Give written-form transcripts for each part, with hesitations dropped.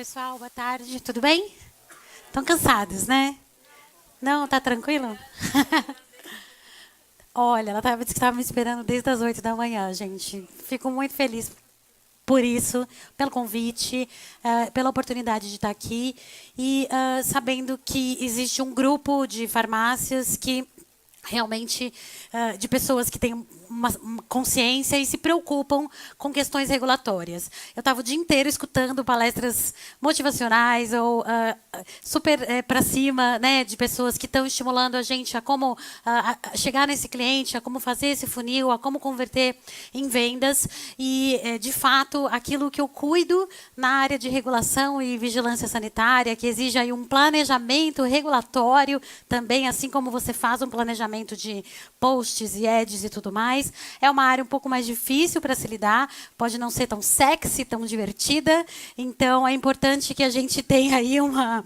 pessoal, boa tarde, tudo bem? Estão cansados, né? Não, tá tranquilo? Olha, ela disse que estava me esperando desde as 8 da manhã, gente. Fico muito feliz por isso, pelo convite, pela oportunidade de estar aqui e sabendo que existe um grupo de farmácias que realmente de pessoas que têm uma consciência e se preocupam com questões regulatórias. Eu estava o dia inteiro escutando palestras motivacionais ou super para cima, né, de pessoas que estão estimulando a gente a como chegar nesse cliente, a como fazer esse funil, a como converter em vendas. E, de fato, aquilo que eu cuido na área de regulação e vigilância sanitária, que exige aí um planejamento regulatório também, assim como você faz um planejamento de posts e ads e tudo mais. É uma área um pouco mais difícil para se lidar, pode não ser tão sexy, tão divertida, então é importante que a gente tenha aí uma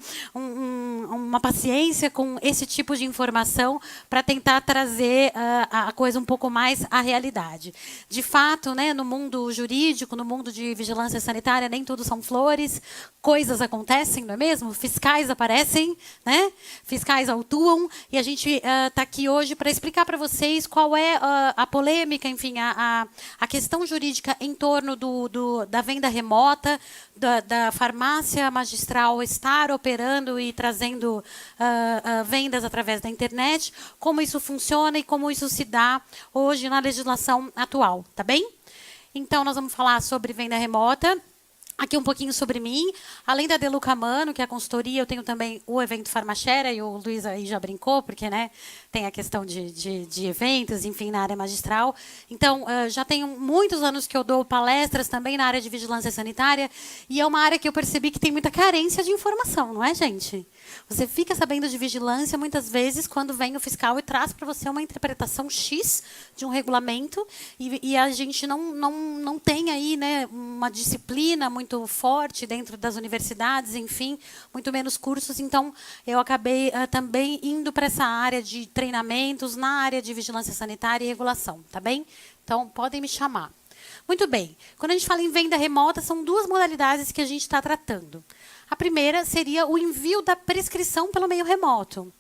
paciência com esse tipo de informação para tentar trazer a coisa um pouco mais à realidade. De fato, né, no mundo jurídico, no mundo de vigilância sanitária, nem tudo são flores, coisas acontecem, não é mesmo? Fiscais aparecem, né? Fiscais autuam, e a gente está aqui hoje para explicar para vocês qual é a polêmica, enfim, a questão jurídica em torno da venda remota, da farmácia magistral estar operando e trazendo vendas através da internet, como isso funciona e como isso se dá hoje na legislação atual, tá bem? Então, nós vamos falar sobre venda remota. Aqui um pouquinho sobre mim. Além da Deluca Mano, que é a consultoria, eu tenho também o evento Farmachera, e o Luiz aí já brincou, porque né, tem a questão de eventos, enfim, na área magistral. Então, já tenho muitos anos que eu dou palestras também na área de vigilância sanitária, e é uma área que eu percebi que tem muita carência de informação, não é, gente? Você fica sabendo de vigilância muitas vezes quando vem o fiscal e traz para você uma interpretação X de um regulamento, e a gente não tem aí né, uma disciplina muito forte dentro das universidades, enfim, muito menos cursos. Então, eu acabei também indo para essa área de treinamentos na área de vigilância sanitária e regulação, tá bem? Então, podem me chamar. Muito bem. Quando a gente fala em venda remota, são duas modalidades que a gente está tratando. A primeira seria o envio da prescrição pelo meio remoto.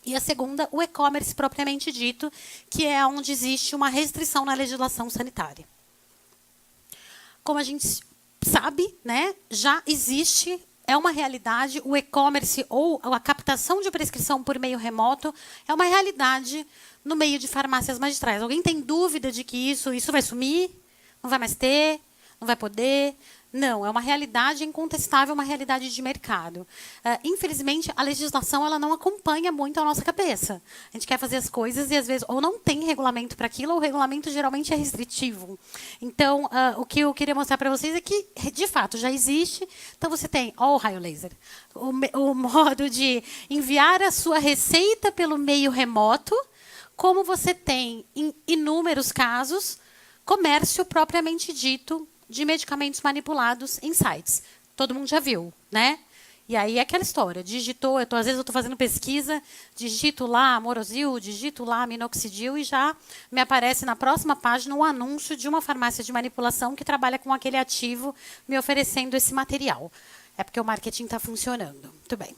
E a segunda, o e-commerce propriamente dito, que é onde existe uma restrição na legislação sanitária. Como a gente sabe, né, já existe, é uma realidade, o e-commerce ou a captação de prescrição por meio remoto é uma realidade no meio de farmácias magistrais. Alguém tem dúvida de que isso vai sumir? Não vai mais ter? Não vai poder? Não, é uma realidade incontestável, uma realidade de mercado. Infelizmente, a legislação ela não acompanha muito a nossa cabeça. A gente quer fazer as coisas e, às vezes, ou não tem regulamento para aquilo, ou o regulamento geralmente é restritivo. Então, o que eu queria mostrar para vocês é que, de fato, já existe. Então, você tem, ó, o raio laser, o modo de enviar a sua receita pelo meio remoto, como você tem, em inúmeros casos, comércio propriamente dito de medicamentos manipulados em sites. Todo mundo já viu, né? E aí é aquela história, digitou, às vezes eu estou fazendo pesquisa, digito lá Amorosil, digito lá Minoxidil e já me aparece na próxima página um anúncio de uma farmácia de manipulação que trabalha com aquele ativo me oferecendo esse material. É porque o marketing está funcionando. Muito bem.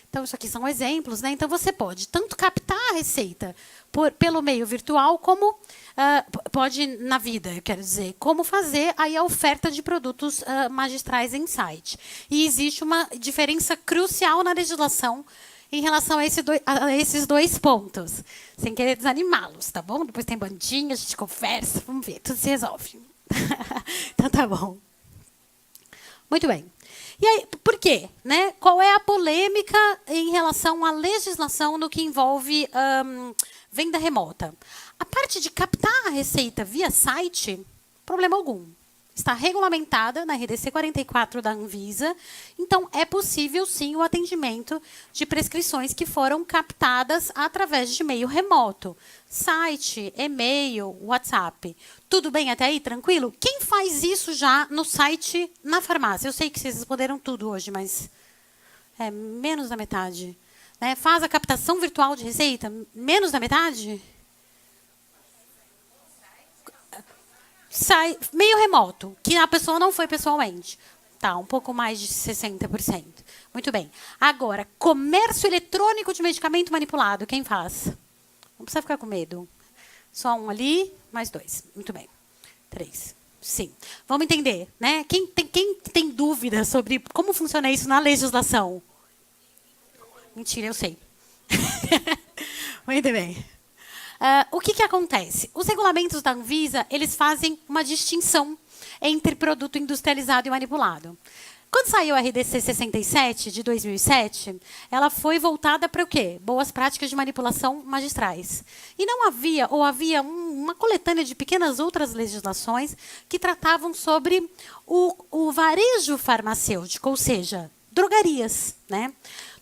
Então, isso aqui são exemplos, né? Então, você pode tanto captar a receita pelo meio virtual, como pode, na vida, eu quero dizer, como fazer aí a oferta de produtos magistrais em site. E existe uma diferença crucial na legislação em relação a esses dois pontos, sem querer desanimá-los, tá bom? Depois tem bandinha, a gente conversa, vamos ver, tudo se resolve. Então, tá bom. Muito bem. E aí, por quê? Né? Qual é a polêmica em relação à legislação no que envolve venda remota? A parte de captar a receita via site, problema algum. Está regulamentada na RDC 44 da Anvisa, então é possível sim o atendimento de prescrições que foram captadas através de meio remoto. Site, e-mail, WhatsApp. Tudo bem até aí? Tranquilo? Quem faz isso já no site, na farmácia? Eu sei que vocês responderam tudo hoje, mas é menos da metade. Né? Faz a captação virtual de receita? Menos da metade? Sai meio remoto, que a pessoa não foi pessoalmente. Tá, um pouco mais de 60%. Muito bem. Agora, comércio eletrônico de medicamento manipulado, quem faz? Não precisa ficar com medo. Só um ali, mais 2. Muito bem. 3. Sim. Vamos entender, né? Quem tem dúvida sobre como funciona isso na legislação? Mentira, eu sei. Muito bem. O que acontece? Os regulamentos da Anvisa, eles fazem uma distinção entre produto industrializado e manipulado. Quando saiu a RDC 67, de 2007, ela foi voltada para o quê? Boas práticas de manipulação magistrais. E não havia, ou havia uma coletânea de pequenas outras legislações que tratavam sobre o varejo farmacêutico, ou seja, drogarias, né?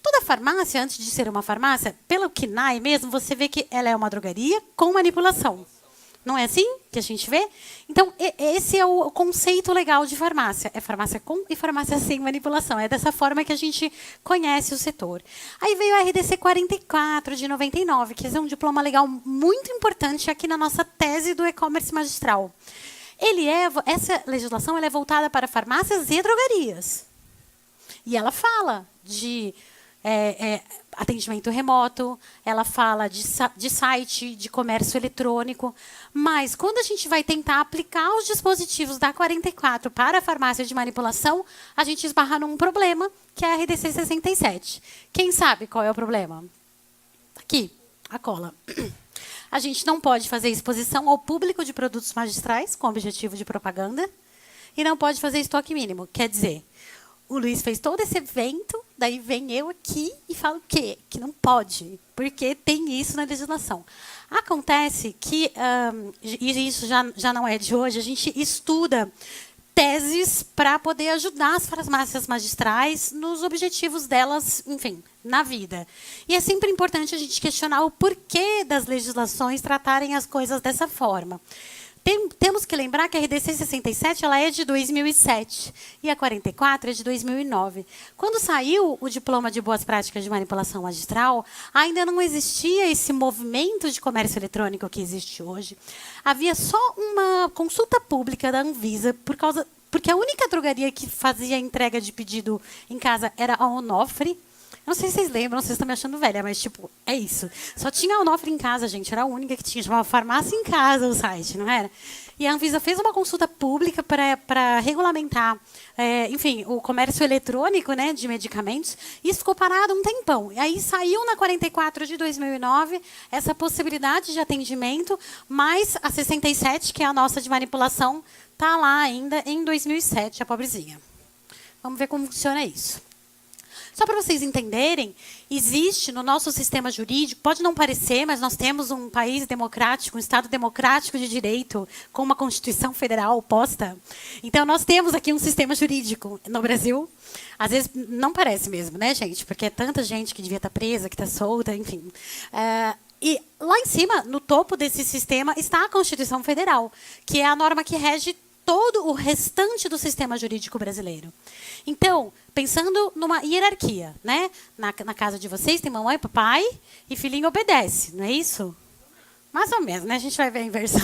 Toda farmácia, antes de ser uma farmácia, pelo KNAI mesmo, você vê que ela é uma drogaria com manipulação. Não é assim que a gente vê? Então, esse é o conceito legal de farmácia. É farmácia com e farmácia sem manipulação. É dessa forma que a gente conhece o setor. Aí veio a RDC 44, de 99, que é um diploma legal muito importante aqui na nossa tese do e-commerce magistral. Essa legislação ela é voltada para farmácias e drogarias. E ela fala de atendimento remoto, ela fala de site, de comércio eletrônico, mas quando a gente vai tentar aplicar os dispositivos da 44 para a farmácia de manipulação, a gente esbarra num problema, que é a RDC 67. Quem sabe qual é o problema? Aqui, a cola. A gente não pode fazer exposição ao público de produtos magistrais com objetivo de propaganda e não pode fazer estoque mínimo. Quer dizer, o Luiz fez todo esse evento, daí vem eu aqui e falo o quê? Que não pode, porque tem isso na legislação. Acontece que, e isso já não é de hoje, a gente estuda teses para poder ajudar as farmácias magistrais nos objetivos delas, enfim, na vida. E é sempre importante a gente questionar o porquê das legislações tratarem as coisas dessa forma. Temos que lembrar que a RDC 67 ela é de 2007 e a 44 é de 2009. Quando saiu o diploma de boas práticas de manipulação magistral, ainda não existia esse movimento de comércio eletrônico que existe hoje. Havia só uma consulta pública da Anvisa porque a única drogaria que fazia entrega de pedido em casa era a Onofre. Não sei se vocês lembram, vocês estão me achando velha, mas, tipo, é isso. Só tinha a Onofre em casa, gente. Era a única que tinha. Chamava Farmácia em Casa o site, não era? E a Anvisa fez uma consulta pública para regulamentar, enfim, o comércio eletrônico, né, de medicamentos. E isso ficou parado um tempão. E aí saiu na 44 de 2009 essa possibilidade de atendimento, mas a 67, que é a nossa de manipulação, está lá ainda em 2007, a pobrezinha. Vamos ver como funciona isso. Só para vocês entenderem, existe no nosso sistema jurídico, pode não parecer, mas nós temos um país democrático, um Estado democrático de direito, com uma Constituição Federal posta. Então, nós temos aqui um sistema jurídico no Brasil. Às vezes, não parece mesmo, né, gente? Porque é tanta gente que devia estar presa, que está solta, enfim. E lá em cima, no topo desse sistema, está a Constituição Federal, que é a norma que rege todo o restante do sistema jurídico brasileiro. Então, pensando numa hierarquia, né? Na casa de vocês tem mamãe, papai e filhinho obedece, não é isso? Mais ou menos, né? A gente vai ver a inversão.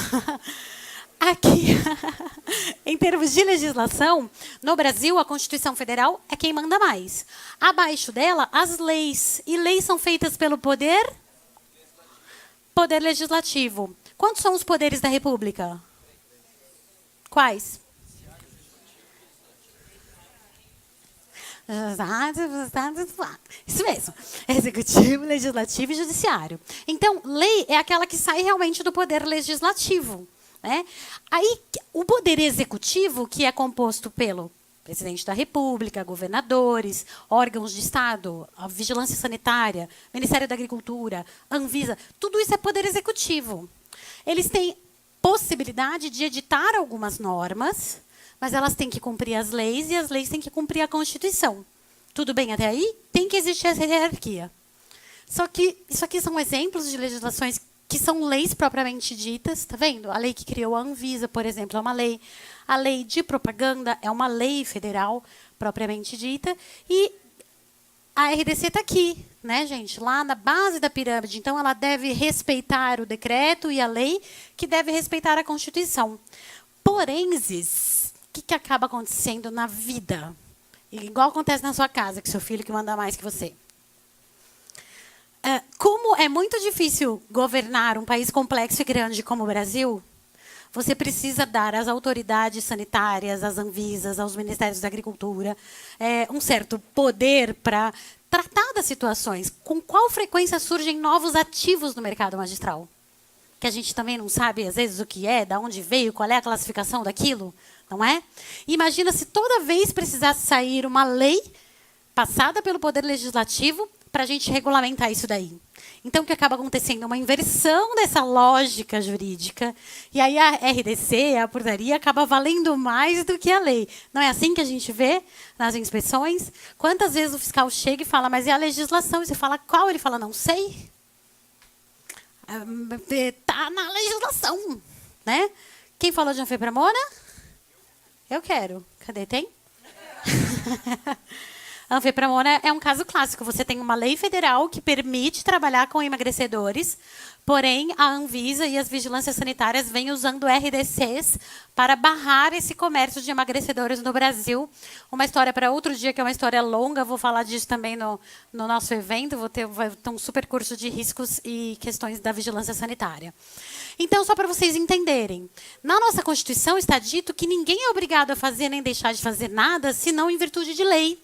Aqui, em termos de legislação, no Brasil, a Constituição Federal é quem manda mais. Abaixo dela, as leis. E leis são feitas pelo poder legislativo. Quantos são os poderes da República? Quais? Isso mesmo. Executivo, legislativo e judiciário. Então, lei é aquela que sai realmente do poder legislativo, né? Aí, o poder executivo, que é composto pelo presidente da República, governadores, órgãos de Estado, a Vigilância Sanitária, Ministério da Agricultura, Anvisa, tudo isso é poder executivo. Eles têm possibilidade de editar algumas normas, mas elas têm que cumprir as leis e as leis têm que cumprir a Constituição. Tudo bem até aí? Tem que existir essa hierarquia. Só que isso aqui são exemplos de legislações que são leis propriamente ditas, tá vendo? A lei que criou a Anvisa, por exemplo, é uma lei. A lei de propaganda é uma lei federal propriamente dita. E a RDC está aqui, né, gente? Lá na base da pirâmide. Então, ela deve respeitar o decreto e a lei, que deve respeitar a Constituição. Porém, o que acaba acontecendo na vida? Igual acontece na sua casa, que seu filho que manda mais que você. Como é muito difícil governar um país complexo e grande como o Brasil, você precisa dar às autoridades sanitárias, às Anvisas, aos Ministérios da Agricultura, um certo poder para tratar das situações. Com qual frequência surgem novos ativos no mercado magistral? Que a gente também não sabe, às vezes, o que é, de onde veio, qual é a classificação daquilo, não é? Imagina se toda vez precisasse sair uma lei passada pelo Poder Legislativo para a gente regulamentar isso daí. Então, o que acaba acontecendo? Uma inversão dessa lógica jurídica. E aí a RDC, a portaria, acaba valendo mais do que a lei. Não é assim que a gente vê nas inspeções? Quantas vezes o fiscal chega e fala, mas é a legislação? E você fala, qual? Ele fala, não sei. Está na legislação. Né? Quem falou de anfepramona? Eu quero. Cadê? Tem? A anfepramona é um caso clássico. Você tem uma lei federal que permite trabalhar com emagrecedores, porém a Anvisa e as vigilâncias sanitárias vêm usando RDCs para barrar esse comércio de emagrecedores no Brasil. Uma história para outro dia, que é uma história longa, vou falar disso também no nosso evento, vai ter um super curso de riscos e questões da vigilância sanitária. Então, só para vocês entenderem, na nossa Constituição está dito que ninguém é obrigado a fazer nem deixar de fazer nada, senão em virtude de lei.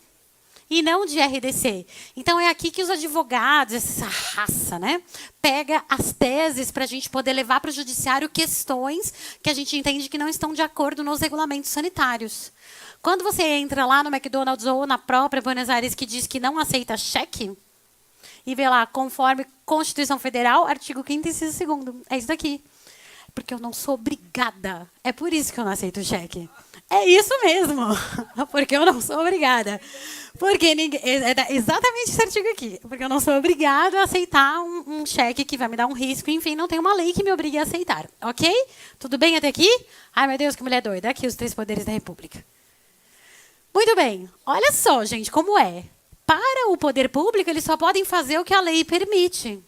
E não de RDC. Então, é aqui que os advogados, essa raça, né, pega as teses para a gente poder levar para o judiciário questões que a gente entende que não estão de acordo nos regulamentos sanitários. Quando você entra lá no McDonald's ou na própria Buenos Aires que diz que não aceita cheque, e vê lá, conforme Constituição Federal, artigo 5º, inciso 2º. É isso daqui. Porque eu não sou obrigada. É por isso que eu não aceito cheque. É isso mesmo. Porque eu não sou obrigada. Porque ninguém, é exatamente esse artigo aqui. Porque eu não sou obrigada a aceitar um cheque que vai me dar um risco. Enfim, não tem uma lei que me obrigue a aceitar. Ok? Tudo bem até aqui? Ai, meu Deus, que mulher doida. Aqui os 3 poderes da República. Muito bem. Olha só, gente, como é. Para o poder público, eles só podem fazer o que a lei permite.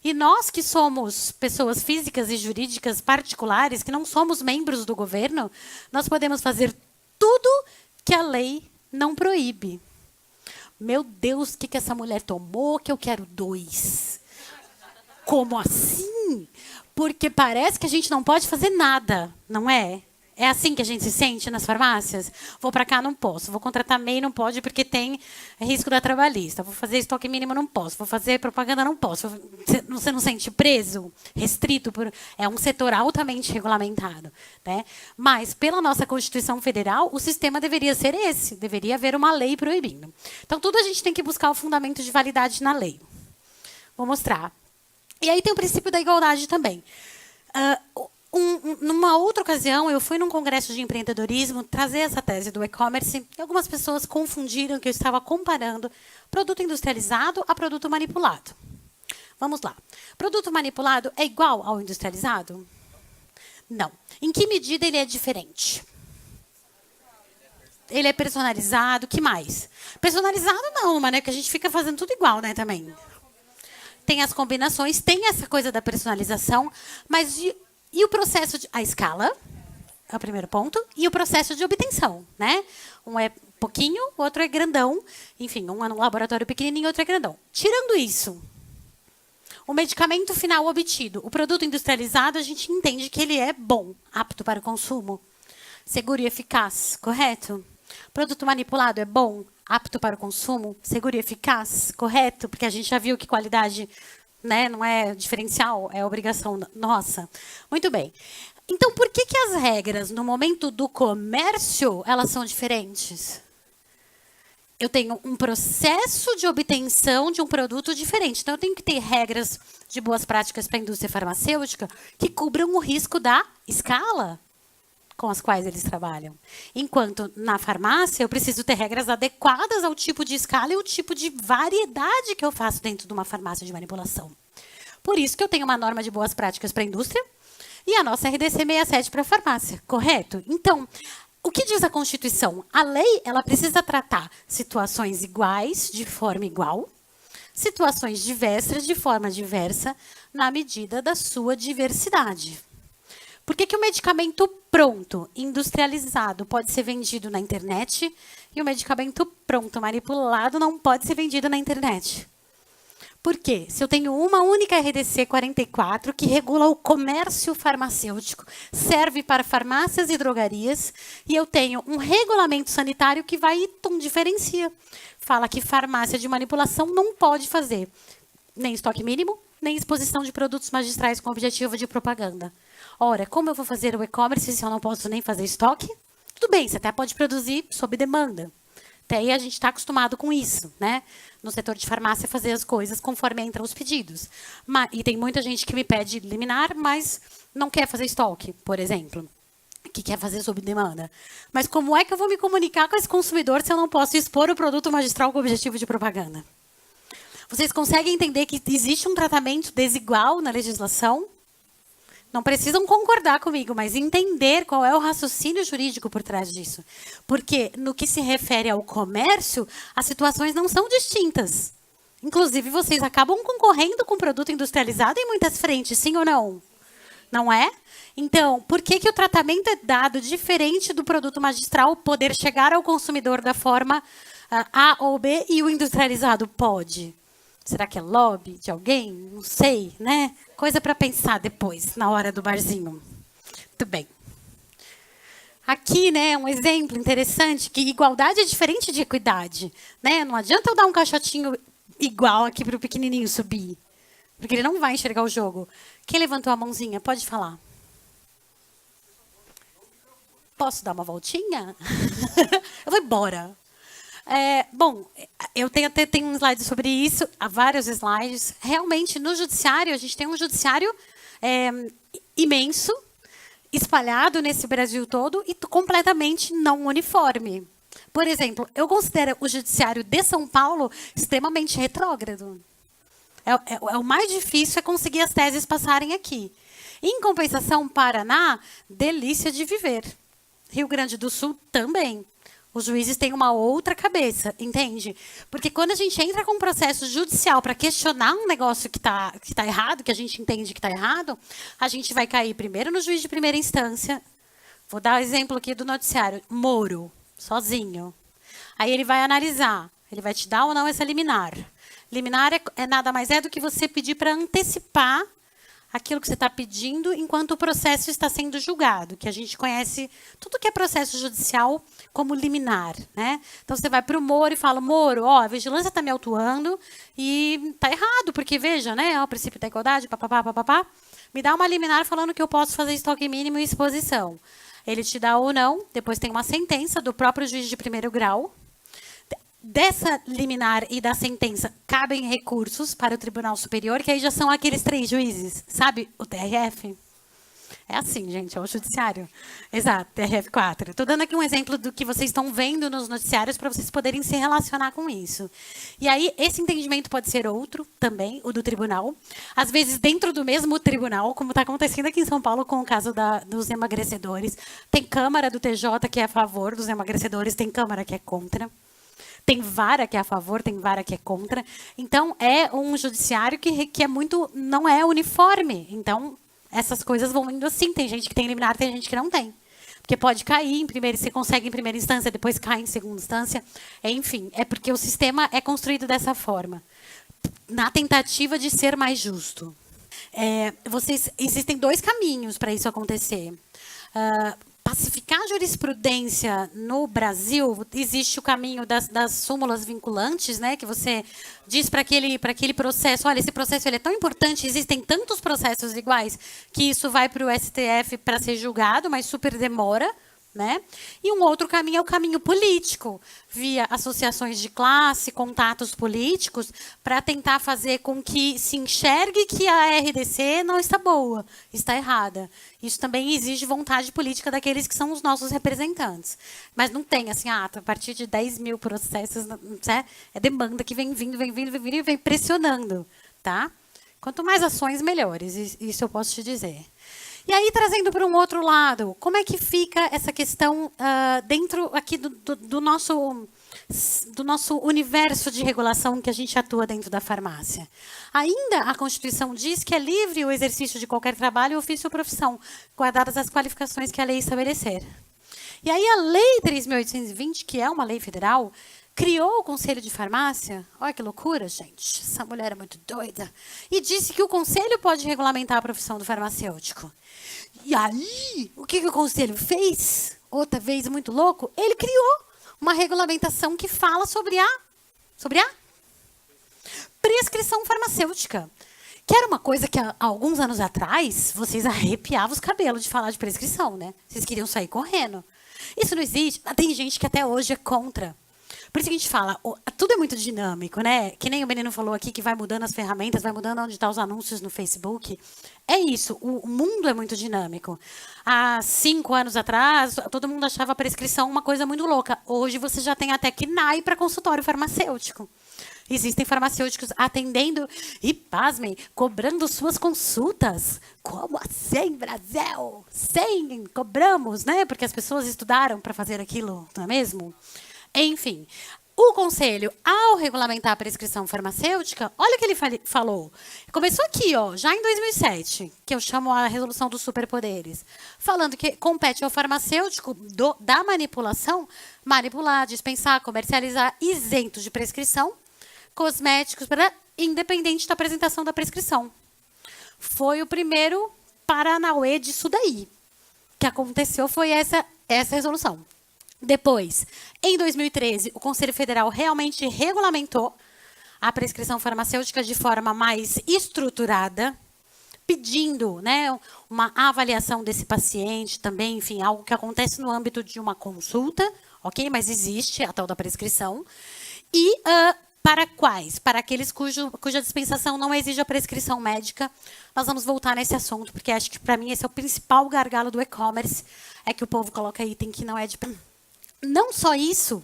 E nós que somos pessoas físicas e jurídicas particulares, que não somos membros do governo, nós podemos fazer tudo que a lei não proíbe. Meu Deus, o que essa mulher tomou que eu quero 2? Como assim? Porque parece que a gente não pode fazer nada, não é? É assim que a gente se sente nas farmácias? Vou para cá, não posso. Vou contratar MEI, não pode, porque tem risco da trabalhista. Vou fazer estoque mínimo, não posso. Vou fazer propaganda, não posso. Você não sente preso, restrito? É um setor altamente regulamentado. Né? Mas, pela nossa Constituição Federal, o sistema deveria ser esse. Deveria haver uma lei proibindo. Então, tudo a gente tem que buscar o fundamento de validade na lei. Vou mostrar. E aí tem o princípio da igualdade também. Numa outra ocasião, eu fui num congresso de empreendedorismo trazer essa tese do e-commerce e algumas pessoas confundiram que eu estava comparando produto industrializado a produto manipulado. Vamos lá. Produto manipulado é igual ao industrializado? Não. Em que medida ele é diferente? Ele é personalizado, que mais? Personalizado não, mas né, que a gente fica fazendo tudo igual, né, também. Tem as combinações, tem essa coisa da personalização, mas e o processo de... A escala, é o primeiro ponto, e o processo de obtenção, né? Um é pouquinho, o outro é grandão. Enfim, um é num laboratório pequenininho, outro é grandão. Tirando isso, o medicamento final obtido, o produto industrializado, a gente entende que ele é bom, apto para o consumo, seguro e eficaz, correto? Produto manipulado é bom, apto para o consumo, seguro e eficaz, correto? Porque a gente já viu que qualidade... Né? Não é diferencial, é obrigação nossa. Muito bem. Então, por que as regras no momento do comércio elas são diferentes? Eu tenho um processo de obtenção de um produto diferente. Então, eu tenho que ter regras de boas práticas para a indústria farmacêutica que cubram o risco da escala com as quais eles trabalham. Enquanto na farmácia eu preciso ter regras adequadas ao tipo de escala e o tipo de variedade que eu faço dentro de uma farmácia de manipulação. Por isso que eu tenho uma norma de boas práticas para a indústria e a nossa RDC 67 para a farmácia, correto? Então, o que diz a Constituição? A lei ela precisa tratar situações iguais de forma igual, situações diversas de forma diversa, na medida da sua diversidade. Por que o medicamento pronto, industrializado, pode ser vendido na internet e o medicamento pronto, manipulado, não pode ser vendido na internet? Por quê? Se eu tenho uma única RDC 44 que regula o comércio farmacêutico, serve para farmácias e drogarias, e eu tenho um regulamento sanitário que vai e diferencia. Fala que farmácia de manipulação não pode fazer nem estoque mínimo, nem exposição de produtos magistrais com objetivo de propaganda. Ora, como eu vou fazer o e-commerce se eu não posso nem fazer estoque? Tudo bem, você até pode produzir sob demanda. Até aí a gente está acostumado com isso, né? No setor de farmácia, fazer as coisas conforme entram os pedidos. E tem muita gente que me pede liminar, mas não quer fazer estoque, por exemplo, que quer fazer sob demanda. Mas como é que eu vou me comunicar com esse consumidor se eu não posso expor o produto magistral com objetivo de propaganda? Vocês conseguem entender que existe um tratamento desigual na legislação? Não precisam concordar comigo, mas entender qual é o raciocínio jurídico por trás disso. Porque, no que se refere ao comércio, as situações não são distintas. Inclusive, vocês acabam concorrendo com produto industrializado em muitas frentes, sim ou não? Não é? Então, por que o tratamento é dado diferente do produto magistral poder chegar ao consumidor da forma A ou B e o industrializado pode? Será que é lobby de alguém? Não sei, né? Coisa para pensar depois, na hora do barzinho. Muito bem. Aqui, né, um exemplo interessante, que igualdade é diferente de equidade. Né? Não adianta eu dar um caixotinho igual aqui para o pequenininho subir, porque ele não vai enxergar o jogo. Quem levantou a mãozinha? Pode falar. Posso dar uma voltinha? Eu vou embora. Bom, eu tenho um slide sobre isso, há vários slides. Realmente, no judiciário, a gente tem um judiciário imenso, espalhado nesse Brasil todo e completamente não uniforme. Por exemplo, eu considero o judiciário de São Paulo extremamente retrógrado. O mais difícil é conseguir as teses passarem aqui. Em compensação, Paraná, delícia de viver. Rio Grande do Sul também. Os juízes têm uma outra cabeça, entende? Porque quando a gente entra com um processo judicial para questionar um negócio que tá errado, que a gente entende que está errado, a gente vai cair primeiro no juiz de primeira instância. Vou dar o exemplo aqui do noticiário. Moro, sozinho. Aí ele vai analisar, ele vai te dar ou não essa liminar. Liminar é nada mais do que você pedir para antecipar aquilo que você está pedindo enquanto o processo está sendo julgado, que a gente conhece tudo que é processo judicial como liminar, né? Então, você vai para o Moro e fala, Moro, ó, a vigilância está me autuando e está errado, porque, veja, né, o princípio da igualdade, papapá, papapá, me dá uma liminar falando que eu posso fazer estoque mínimo e exposição. Ele te dá ou não, depois tem uma sentença do próprio juiz de primeiro grau. Dessa liminar e da sentença cabem recursos para o Tribunal Superior, que aí já são aqueles 3 juízes, sabe? O TRF. É assim, gente, é o judiciário. Exato, TRF4. Estou dando aqui um exemplo do que vocês estão vendo nos noticiários para vocês poderem se relacionar com isso. E aí, esse entendimento pode ser outro também, o do tribunal. Às vezes, dentro do mesmo tribunal, como está acontecendo aqui em São Paulo com o caso dos emagrecedores. Tem Câmara do TJ que é a favor dos emagrecedores, tem Câmara que é contra. Tem vara que é a favor, tem vara que é contra. Então, é um judiciário que é muito, não é uniforme. Então, essas coisas vão indo assim. Tem gente que tem liminar, tem gente que não tem. Porque pode cair em primeira, você consegue em primeira instância, depois cai em segunda instância. Enfim, é porque o sistema é construído dessa forma. Na tentativa de ser mais justo. Existem 2 caminhos para isso acontecer. Pacificar a jurisprudência no Brasil, existe o caminho das súmulas vinculantes, né, que você diz para aquele processo, olha, esse processo ele é tão importante, existem tantos processos iguais, que isso vai para o STF para ser julgado, mas super demora. Né? E um outro caminho é o caminho político, via associações de classe, contatos políticos, para tentar fazer com que se enxergue que a RDC não está boa, está errada. Isso também exige vontade política daqueles que são os nossos representantes. Mas não tem assim, a partir de 10 mil processos, é demanda que vem vindo e vem pressionando. Tá? Quanto mais ações, melhores, isso eu posso te dizer. E aí, trazendo para um outro lado, como é que fica essa questão dentro aqui do nosso do nosso universo de regulação que a gente atua dentro da farmácia. Ainda a Constituição diz que é livre o exercício de qualquer trabalho, ofício ou profissão, guardadas as qualificações que a lei estabelecer. E aí a Lei 3.820, que é uma lei federal, criou o Conselho de Farmácia. Olha que loucura, gente. Essa mulher é muito doida. E disse que o Conselho pode regulamentar a profissão do farmacêutico. E aí, o que o Conselho fez? Outra vez, muito louco, ele criou uma regulamentação que fala sobre a prescrição farmacêutica. Que era uma coisa que há alguns anos atrás, vocês arrepiavam os cabelos de falar de prescrição, né? Vocês queriam sair correndo. Isso não existe. Tem gente que até hoje é contra. Por isso que a gente fala, tudo é muito dinâmico, né? Que nem o menino falou aqui, que vai mudando as ferramentas, vai mudando onde estão os anúncios no Facebook. É isso, o mundo é muito dinâmico. Há 5 anos atrás, todo mundo achava a prescrição uma coisa muito louca. Hoje você já tem até KNAI para consultório farmacêutico. Existem farmacêuticos atendendo e, pasmem, cobrando suas consultas. Como assim, Brasil? Sim, cobramos, né? Porque as pessoas estudaram para fazer aquilo, não é mesmo? Enfim, o Conselho, ao regulamentar a prescrição farmacêutica, olha o que ele falou. Começou aqui, ó, já em 2007, que eu chamo a resolução dos superpoderes, falando que compete ao farmacêutico da manipulação, manipular, dispensar, comercializar, isentos de prescrição, cosméticos, independente da apresentação da prescrição. Foi o primeiro paranauê disso daí. O que aconteceu foi essa resolução. Depois, em 2013, o Conselho Federal realmente regulamentou a prescrição farmacêutica de forma mais estruturada, pedindo, né, uma avaliação desse paciente também, enfim, algo que acontece no âmbito de uma consulta, ok? Mas existe a tal da prescrição. E para quais? Para aqueles cuja dispensação não exige a prescrição médica. Nós vamos voltar nesse assunto, porque acho que, para mim, esse é o principal gargalo do e-commerce, é que o povo coloca item que não é de... Não só isso,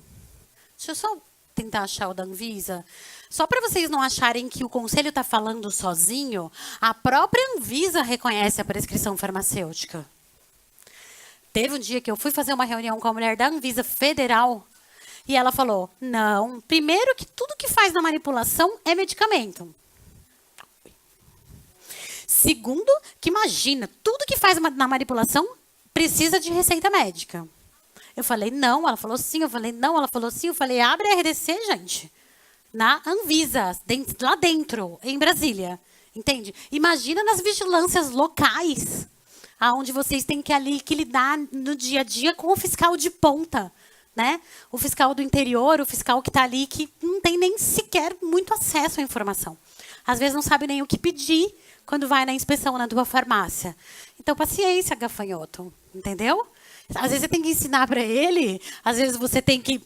deixa eu só tentar achar o da Anvisa. Só para vocês não acharem que o Conselho está falando sozinho, a própria Anvisa reconhece a prescrição farmacêutica. Teve um dia que eu fui fazer uma reunião com a mulher da Anvisa Federal e ela falou, não, primeiro que tudo que faz na manipulação é medicamento. Segundo, que imagina, tudo que faz na manipulação precisa de receita médica. Eu falei, não, ela falou sim, eu falei, não, ela falou sim, eu falei, abre a RDC, gente, na Anvisa, lá dentro, em Brasília, entende? Imagina nas vigilâncias locais, onde vocês têm que lidar no dia a dia com o fiscal de ponta, né? O fiscal do interior, o fiscal que está ali, que não tem nem sequer muito acesso à informação. Às vezes não sabe nem o que pedir quando vai na inspeção na tua farmácia. Então, paciência, gafanhoto, entendeu? Às vezes você tem que ensinar para ele, às vezes você tem que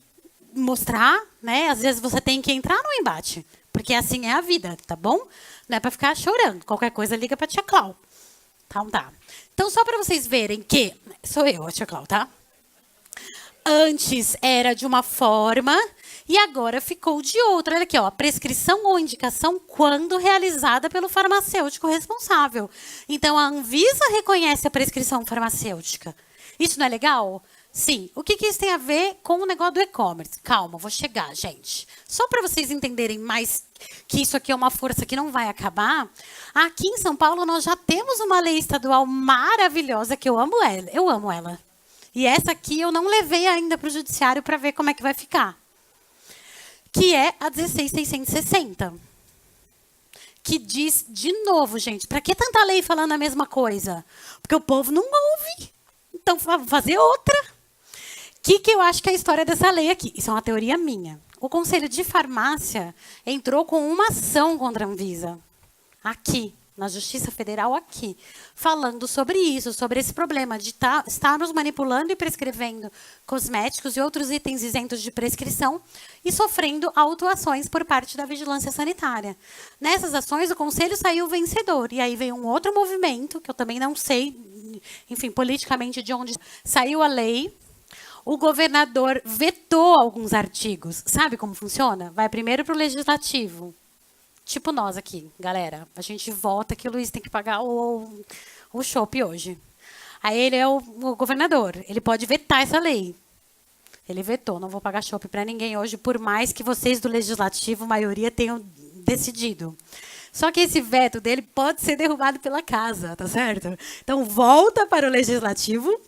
mostrar, né? Às vezes você tem que entrar no embate, porque assim é a vida, tá bom? Não é para ficar chorando. Qualquer coisa liga para a tia Clau. Então tá. Então só para vocês verem que sou eu, a tia Clau, tá? Antes era de uma forma e agora ficou de outra. Olha aqui, ó, prescrição ou indicação quando realizada pelo farmacêutico responsável. Então a Anvisa reconhece a prescrição farmacêutica. Isso não é legal? Sim. O que isso tem a ver com o negócio do e-commerce? Calma, vou chegar, gente. Só para vocês entenderem mais que isso aqui é uma força que não vai acabar, aqui em São Paulo nós já temos uma lei estadual maravilhosa que eu amo ela. Eu amo ela. E essa aqui eu não levei ainda para o judiciário para ver como é que vai ficar. Que é a 16.660. Que diz, de novo, gente, para que tanta lei falando a mesma coisa? Porque o povo não ouve. Então, vou fazer outra. O que eu acho que é a história dessa lei aqui? Isso é uma teoria minha. O Conselho de Farmácia entrou com uma ação contra a Anvisa. Aqui, na Justiça Federal, aqui. Falando sobre isso, sobre esse problema de estarmos manipulando e prescrevendo cosméticos e outros itens isentos de prescrição e sofrendo autuações por parte da vigilância sanitária. Nessas ações, o Conselho saiu vencedor. E aí veio um outro movimento, que eu também não sei, enfim, politicamente de onde saiu a lei. O governador vetou alguns artigos. Sabe como funciona? Vai primeiro para o legislativo. Tipo nós aqui, galera. A gente vota que o Luiz tem que pagar o chopp hoje. Aí ele é o governador. Ele pode vetar essa lei. Ele vetou, não vou pagar chopp para ninguém hoje, por mais que vocês do Legislativo, maioria, tenham decidido. Só que esse veto dele pode ser derrubado pela casa, tá certo? Então, volta para o Legislativo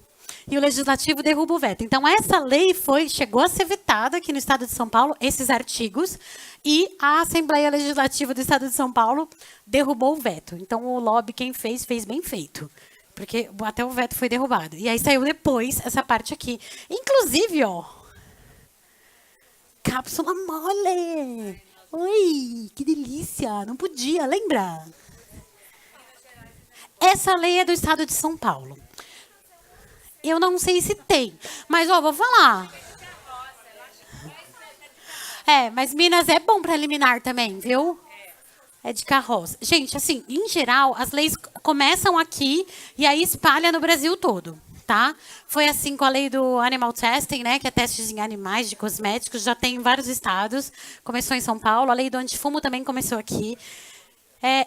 e o Legislativo derruba o veto. Então, essa lei chegou a ser vetada aqui no Estado de São Paulo, esses artigos, e a Assembleia Legislativa do Estado de São Paulo derrubou o veto. Então, o lobby, quem fez bem feito. Porque até o veto foi derrubado. E aí saiu depois essa parte aqui. Inclusive, ó, cápsula mole. Oi, que delícia. Não podia, lembra? Essa lei é do Estado de São Paulo. Eu não sei se tem, mas ó, vou falar. Mas Minas é bom para eliminar também, viu? É de carroça. Gente, assim, em geral, as leis começam aqui e aí espalha no Brasil todo, tá? Foi assim com a lei do animal testing, né? Que é testes em animais de cosméticos, já tem em vários estados. Começou em São Paulo. A lei do antifumo também começou aqui.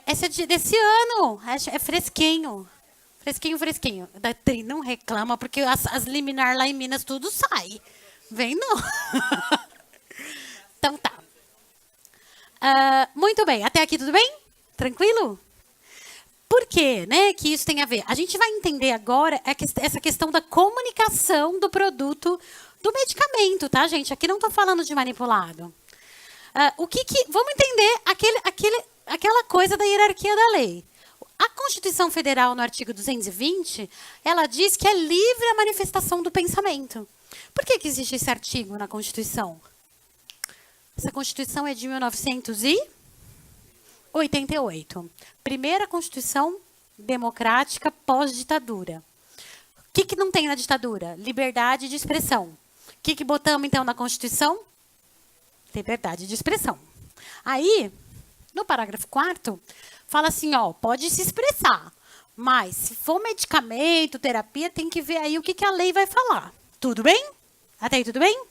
Essa é desse ano. É fresquinho. Fresquinho, fresquinho. Da Tri não reclama, porque as liminar lá em Minas tudo sai. Vem não. Então tá. Muito bem, até aqui tudo bem? Tranquilo? Por quê, né, que isso tem a ver? A gente vai entender agora essa questão da comunicação do produto, do medicamento, tá, gente? Aqui não estou falando de manipulado. Vamos entender aquela coisa da hierarquia da lei. A Constituição Federal, no artigo 220, ela diz que é livre a manifestação do pensamento. Por que existe esse artigo na Constituição? Essa Constituição é de 1988. Primeira Constituição democrática pós-ditadura. O que não tem na ditadura? Liberdade de expressão. O que botamos, então, na Constituição? Liberdade de expressão. Aí, no parágrafo 4º, fala assim, ó, pode se expressar, mas se for medicamento, terapia, tem que ver aí o que a lei vai falar. Tudo bem? Até aí tudo bem? O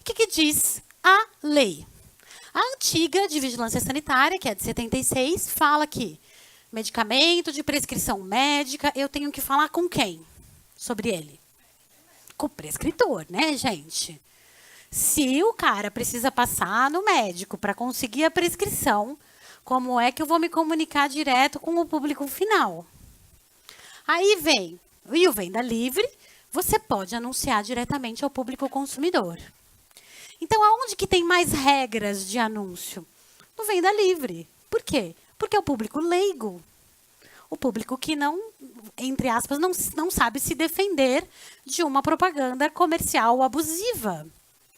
que diz a lei? A antiga de vigilância sanitária, que é de 76, fala que medicamento de prescrição médica, eu tenho que falar com quem sobre ele? Com o prescritor, né, gente? Se o cara precisa passar no médico para conseguir a prescrição, como é que eu vou me comunicar direto com o público final? Aí vem o Venda Livre, você pode anunciar diretamente ao público consumidor. Então, aonde que tem mais regras de anúncio? No Venda Livre. Por quê? Porque é o público leigo. O público que não, entre aspas, não sabe se defender de uma propaganda comercial abusiva,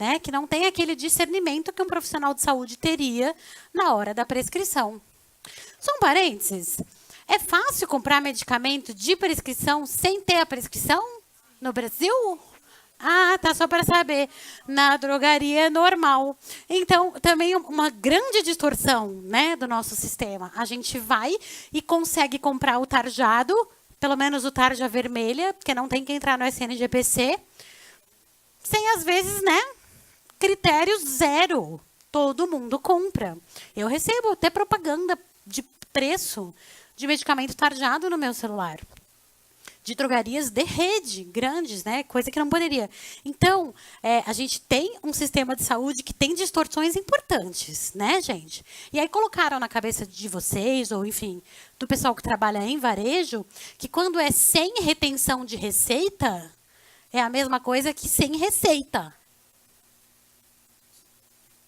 né? Que não tem aquele discernimento que um profissional de saúde teria na hora da prescrição. Só um parênteses. É fácil comprar medicamento de prescrição sem ter a prescrição no Brasil? Ah, tá, só para saber. Na drogaria é normal. Então, também uma grande distorção, né, do nosso sistema. A gente vai e consegue comprar o tarjado, pelo menos o tarja vermelha, porque não tem que entrar no SNGPC, sem, às vezes, né, critério zero. Todo mundo compra. Eu recebo até propaganda de preço de medicamento tarjado no meu celular. De drogarias de rede, grandes, né? Coisa que não poderia. Então, a gente tem um sistema de saúde que tem distorções importantes, né, gente? E aí colocaram na cabeça de vocês, ou enfim, do pessoal que trabalha em varejo, que quando é sem retenção de receita, é a mesma coisa que sem receita.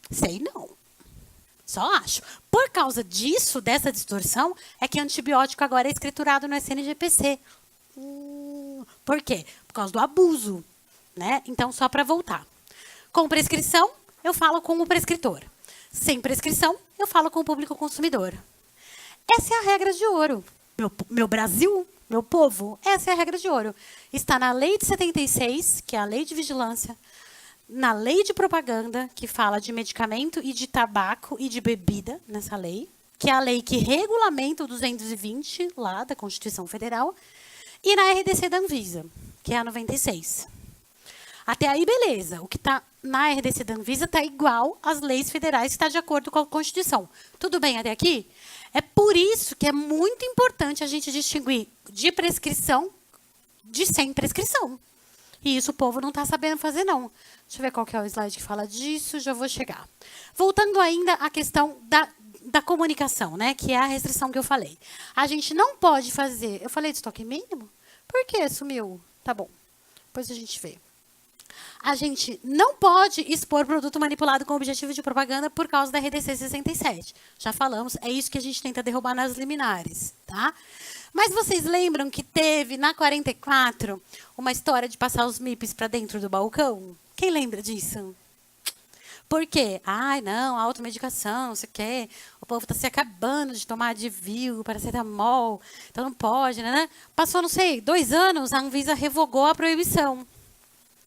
Sei não. Só acho. Por causa disso, dessa distorção, é que antibiótico agora é escriturado no SNGPC. Por quê? Por causa do abuso, né? Então, só para voltar. Com prescrição, eu falo com o prescritor. Sem prescrição, eu falo com o público consumidor. Essa é a regra de ouro. Meu Brasil, meu povo, essa é a regra de ouro. Está na Lei de 76, que é a Lei de Vigilância, na Lei de Propaganda, que fala de medicamento e de tabaco e de bebida, nessa lei, que é a lei que regulamenta o 220, lá da Constituição Federal, e na RDC da Anvisa, que é a 96. Até aí, beleza. O que está na RDC da Anvisa está igual às leis federais, que está de acordo com a Constituição. Tudo bem até aqui? É por isso que é muito importante a gente distinguir de prescrição de sem prescrição. E isso o povo não está sabendo fazer, não. Deixa eu ver qual que é o slide que fala disso, já vou chegar. Voltando ainda à questão da comunicação, né? Que é a restrição que eu falei. A gente não pode fazer... Eu falei de estoque mínimo? Por que sumiu? Tá bom, depois a gente vê. A gente não pode expor produto manipulado com objetivo de propaganda por causa da RDC 67. Já falamos, é isso que a gente tenta derrubar nas liminares, tá? Mas vocês lembram que teve, na 44, uma história de passar os MIPs para dentro do balcão? Quem lembra disso? Por quê? Ai, não, automedicação, não sei o quê. O povo está se acabando de tomar Advil, paracetamol, então não pode, né? Passou, não sei, 2 anos, a Anvisa revogou a proibição.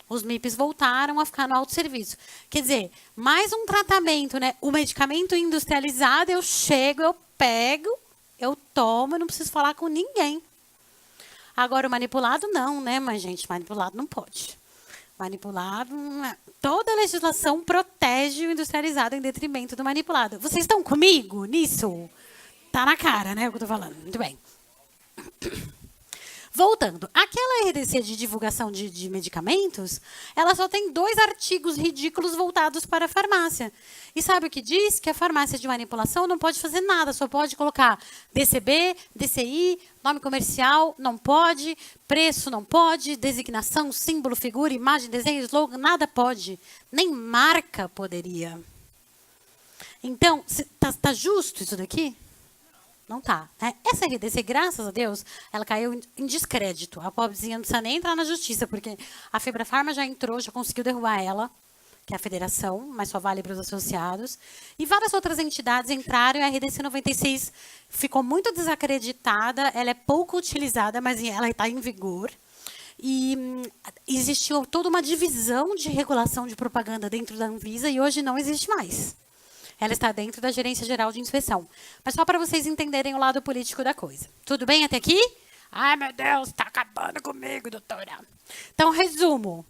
Os MIPs voltaram a ficar no autosserviço. Quer dizer, mais um tratamento, né? O medicamento industrializado, eu chego, eu pego, eu tomo, eu não preciso falar com ninguém. Agora, o manipulado, não, né? Mas, gente, manipulado não pode. Manipulado, toda a legislação protege o industrializado em detrimento do manipulado. Vocês estão comigo nisso? Tá na cara, né? O que eu tô falando. Muito bem. Voltando, aquela RDC de divulgação de medicamentos, ela só tem 2 artigos ridículos voltados para a farmácia. E sabe o que diz? Que a farmácia de manipulação não pode fazer nada, só pode colocar DCB, DCI, nome comercial, não pode, preço não pode, designação, símbolo, figura, imagem, desenho, slogan, nada pode. Nem marca poderia. Então, tá justo isso daqui? Não tá. Né? Essa RDC, graças a Deus, ela caiu em descrédito. A pobrezinha não precisa nem entrar na justiça, porque a Febrafarma já entrou, já conseguiu derrubar ela, que é a federação, mas só vale para os associados. E várias outras entidades entraram e a RDC 96 ficou muito desacreditada, ela é pouco utilizada, mas ela está em vigor. E existiu toda uma divisão de regulação de propaganda dentro da Anvisa e hoje não existe mais. Ela está dentro da Gerência Geral de Inspeção. Mas só para vocês entenderem o lado político da coisa. Tudo bem até aqui? Ai, meu Deus, está acabando comigo, doutora. Então, resumo.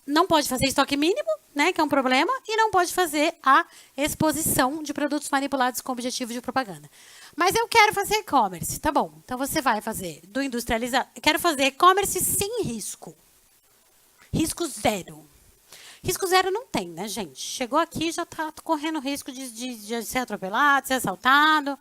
Não pode fazer estoque mínimo, né, que é um problema, e não pode fazer a exposição de produtos manipulados com objetivo de propaganda. Mas eu quero fazer e-commerce, tá bom. Então, você vai fazer do industrializado. Eu quero fazer e-commerce sem risco. Risco zero. Risco zero não tem, né, gente? Chegou aqui, já está correndo risco de ser atropelado, de ser assaltado,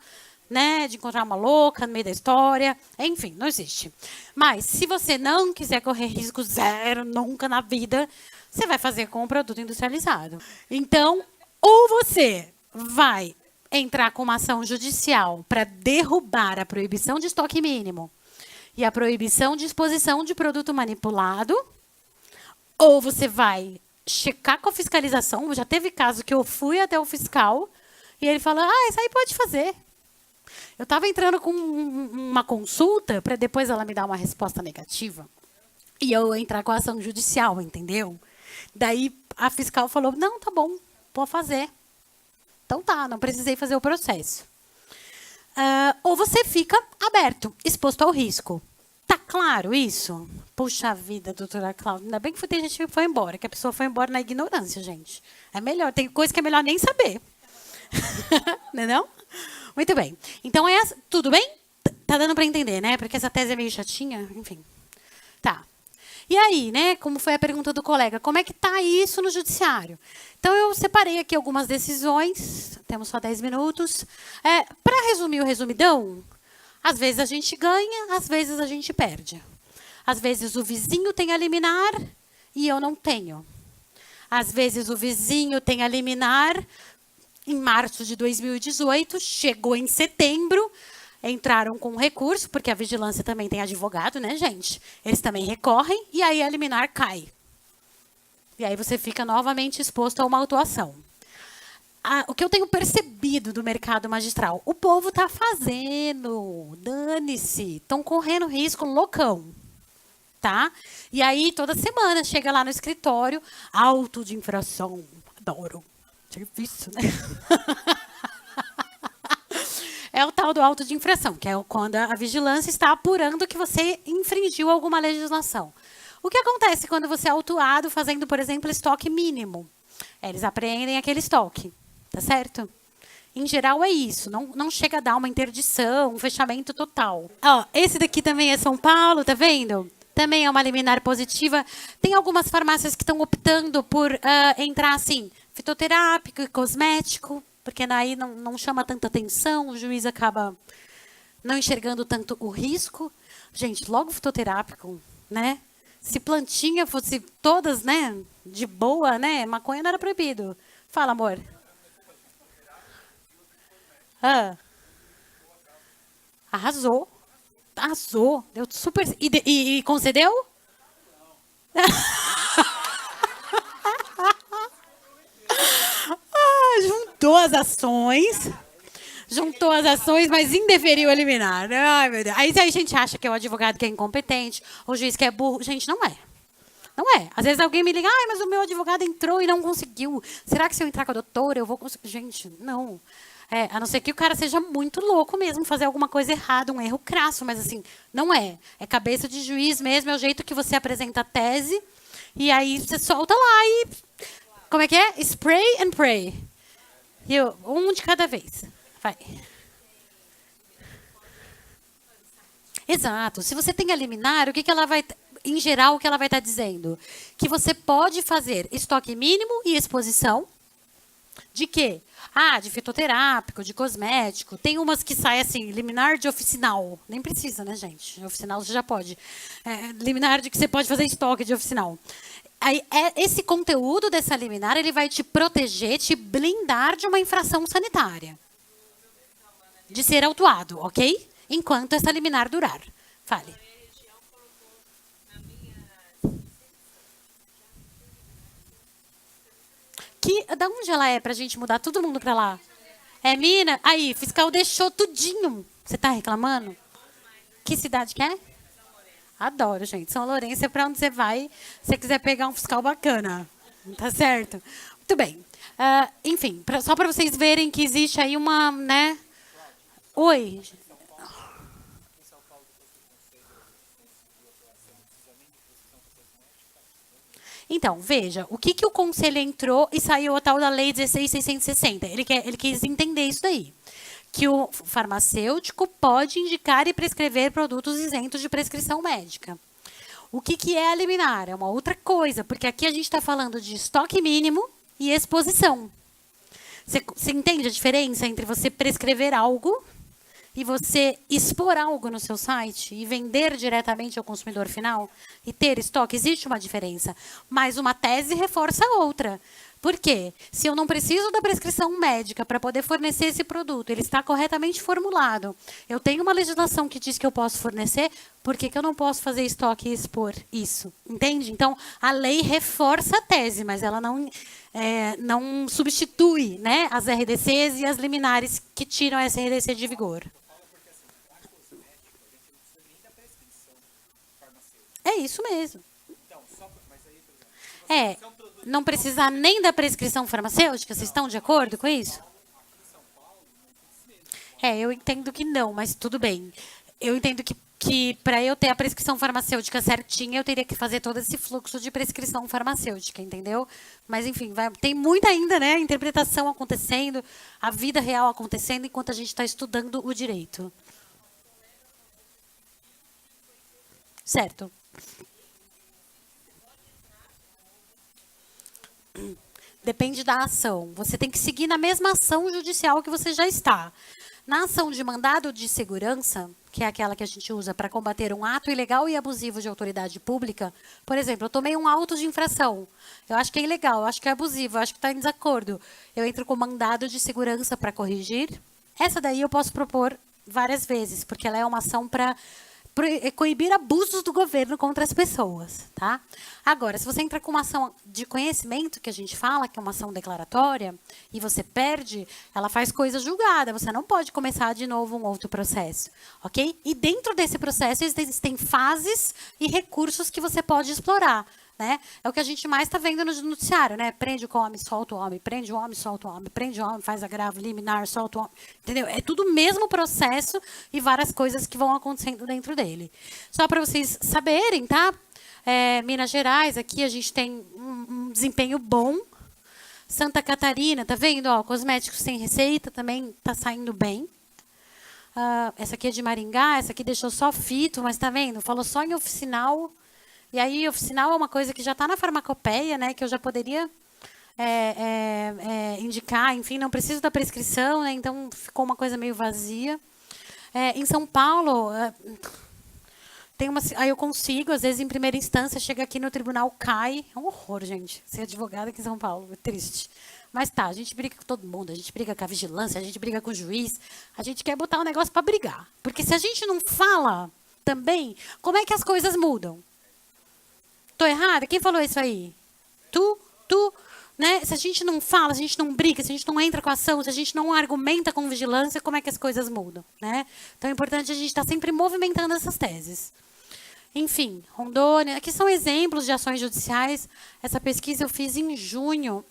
né, de encontrar uma louca no meio da história. Enfim, não existe. Mas, se você não quiser correr risco zero nunca na vida, você vai fazer com o produto industrializado. Então, ou você vai entrar com uma ação judicial para derrubar a proibição de estoque mínimo e a proibição de exposição de produto manipulado, ou você vai checar com a fiscalização. Já teve caso que eu fui até o fiscal e ele falou, isso aí pode fazer. Eu estava entrando com uma consulta para depois ela me dar uma resposta negativa e eu entrar com a ação judicial, entendeu? Daí a fiscal falou, não, tá bom, pode fazer. Então tá, não precisei fazer o processo. Ou você fica aberto, exposto ao risco. Tá claro isso? Puxa vida, doutora Cláudia. Ainda bem que tem gente que foi embora, que a pessoa foi embora na ignorância, gente. É melhor, tem coisa que é melhor nem saber. Não é não? Muito bem. Então, tudo bem? Tá dando para entender, né? Porque essa tese é meio chatinha, enfim. Tá. E aí, né? Como foi a pergunta do colega, como é que tá isso no judiciário? Então, eu separei aqui algumas decisões, temos só 10 minutos. Para resumir o resumidão, às vezes a gente ganha, às vezes a gente perde. Às vezes o vizinho tem a liminar e eu não tenho. Às vezes o vizinho tem a liminar em março de 2018, chegou em setembro, entraram com recurso, porque a vigilância também tem advogado, né, gente? Eles também recorrem e aí a liminar cai. E aí você fica novamente exposto a uma autuação. O que eu tenho percebido do mercado magistral, o povo está fazendo, dane-se, estão correndo risco loucão, tá? E aí, toda semana, chega lá no escritório, auto de infração, adoro, serviço, né? É o tal do auto de infração, que é quando a vigilância está apurando que você infringiu alguma legislação. O que acontece quando você é autuado fazendo, por exemplo, estoque mínimo? Eles apreendem aquele estoque. Tá certo? Em geral é isso, não chega a dar uma interdição, um fechamento total. Ó, esse daqui também é São Paulo, tá vendo? Também é uma liminar positiva. Tem algumas farmácias que estão optando por entrar assim, fitoterápico e cosmético, porque daí não chama tanta atenção, o juiz acaba não enxergando tanto o risco. Gente, logo fitoterápico, né? Se plantinha fosse todas, né, de boa, né? Maconha não era proibido. Fala, amor. Ah, arrasou. Arrasou. Deu super. E concedeu? Juntou as ações. Juntou as ações, mas indeferiu a liminar. Ai, meu Deus. Aí a gente acha que é o advogado que é incompetente, o juiz que é burro. Gente, não é. Não é. Às vezes alguém me liga, ai, mas o meu advogado entrou e não conseguiu. Será que se eu entrar com a doutora eu vou conseguir? Gente, não. É, a não ser que o cara seja muito louco mesmo, fazer alguma coisa errada, um erro crasso, mas assim, não é. É cabeça de juiz mesmo, é o jeito que você apresenta a tese, e aí você solta lá e. Como é que é? Spray and pray. Um de cada vez. Vai. Exato. Se você tem a liminar, o que ela vai. Em geral, o que ela vai estar dizendo? Que você pode fazer estoque mínimo e exposição. De quê? Ah, de fitoterápico, de cosmético. Tem umas que saem assim, liminar de oficinal. Nem precisa, né, gente? Oficinal você já pode. Liminar de que você pode fazer estoque de oficinal. Aí, esse conteúdo dessa liminar, ele vai te proteger, te blindar de uma infração sanitária. De ser autuado, ok? Enquanto essa liminar durar. Fale. Da onde ela é pra gente mudar todo mundo pra lá? É Mina? Aí, fiscal deixou tudinho. Você tá reclamando? Que cidade que é? Adoro, gente. São Lourenço é pra onde você vai se você quiser pegar um fiscal bacana. Tá certo? Muito bem. Enfim, só para vocês verem que existe aí uma, né? Oi. Então, veja, o que o conselho entrou e saiu a tal da lei 16.660. Ele quis entender isso daí. Que o farmacêutico pode indicar e prescrever produtos isentos de prescrição médica. O que é a liminar? É uma outra coisa, porque aqui a gente está falando de estoque mínimo e exposição. Você entende a diferença entre você prescrever algo e você expor algo no seu site e vender diretamente ao consumidor final e ter estoque? Existe uma diferença, mas uma tese reforça a outra. Por quê? Se eu não preciso da prescrição médica para poder fornecer esse produto, ele está corretamente formulado, eu tenho uma legislação que diz que eu posso fornecer, por que eu não posso fazer estoque e expor isso? Entende? Então, a lei reforça a tese, mas ela não substitui, né, as RDCs e as liminares que tiram essa RDC de vigor. É isso mesmo. Não precisar nem da prescrição farmacêutica, vocês estão de acordo com isso? Eu entendo que não, mas tudo bem. Eu entendo que para eu ter a prescrição farmacêutica certinha, eu teria que fazer todo esse fluxo de prescrição farmacêutica, entendeu? Mas, enfim, tem muita ainda, né? Interpretação acontecendo, a vida real acontecendo, enquanto a gente está estudando o direito. Certo. Depende da ação. Você tem que seguir na mesma ação judicial que você já está. Na ação de mandado de segurança, que é aquela que a gente usa para combater um ato ilegal e abusivo de autoridade pública, por exemplo, eu tomei um auto de infração. Eu acho que é ilegal, eu acho que é abusivo, eu acho que está em desacordo. Eu entro com mandado de segurança para corrigir. Essa daí eu posso propor várias vezes, porque ela é uma ação para coibir abusos do governo contra as pessoas, tá? Agora, se você entra com uma ação de conhecimento, que a gente fala, que é uma ação declaratória, e você perde, ela faz coisa julgada, você não pode começar de novo um outro processo, ok? E dentro desse processo existem fases e recursos que você pode explorar, né? É o que a gente mais está vendo no noticiário, né? Prende o homem, solta o homem, prende o homem, solta o homem, prende o homem, faz agravo liminar, solta o homem, entendeu? É tudo o mesmo processo e várias coisas que vão acontecendo dentro dele. Só para vocês saberem, tá? Minas Gerais, aqui a gente tem um desempenho bom. Santa Catarina, tá vendo? Ó, cosméticos sem receita também tá saindo bem. Essa aqui é de Maringá, essa aqui deixou só fito, mas tá vendo? Falou só em oficinal. E aí, oficinal é uma coisa que já está na farmacopeia, né? Que eu já poderia indicar, enfim, não preciso da prescrição, né? Então ficou uma coisa meio vazia. Em São Paulo, aí eu consigo, às vezes em primeira instância, chega aqui no tribunal, cai. É um horror, gente, ser advogada aqui em São Paulo, é triste. Mas tá, a gente briga com todo mundo, a gente briga com a vigilância, a gente briga com o juiz, a gente quer botar o negócio para brigar. Porque se a gente não fala também, como é que as coisas mudam? Tô errada? Quem falou isso aí? Tu, né? Se a gente não fala, se a gente não briga, se a gente não entra com ação, se a gente não argumenta com vigilância, como é que as coisas mudam, né? Então é importante a gente estar sempre movimentando essas teses. Enfim, Rondônia, aqui são exemplos de ações judiciais. Essa pesquisa eu fiz em junho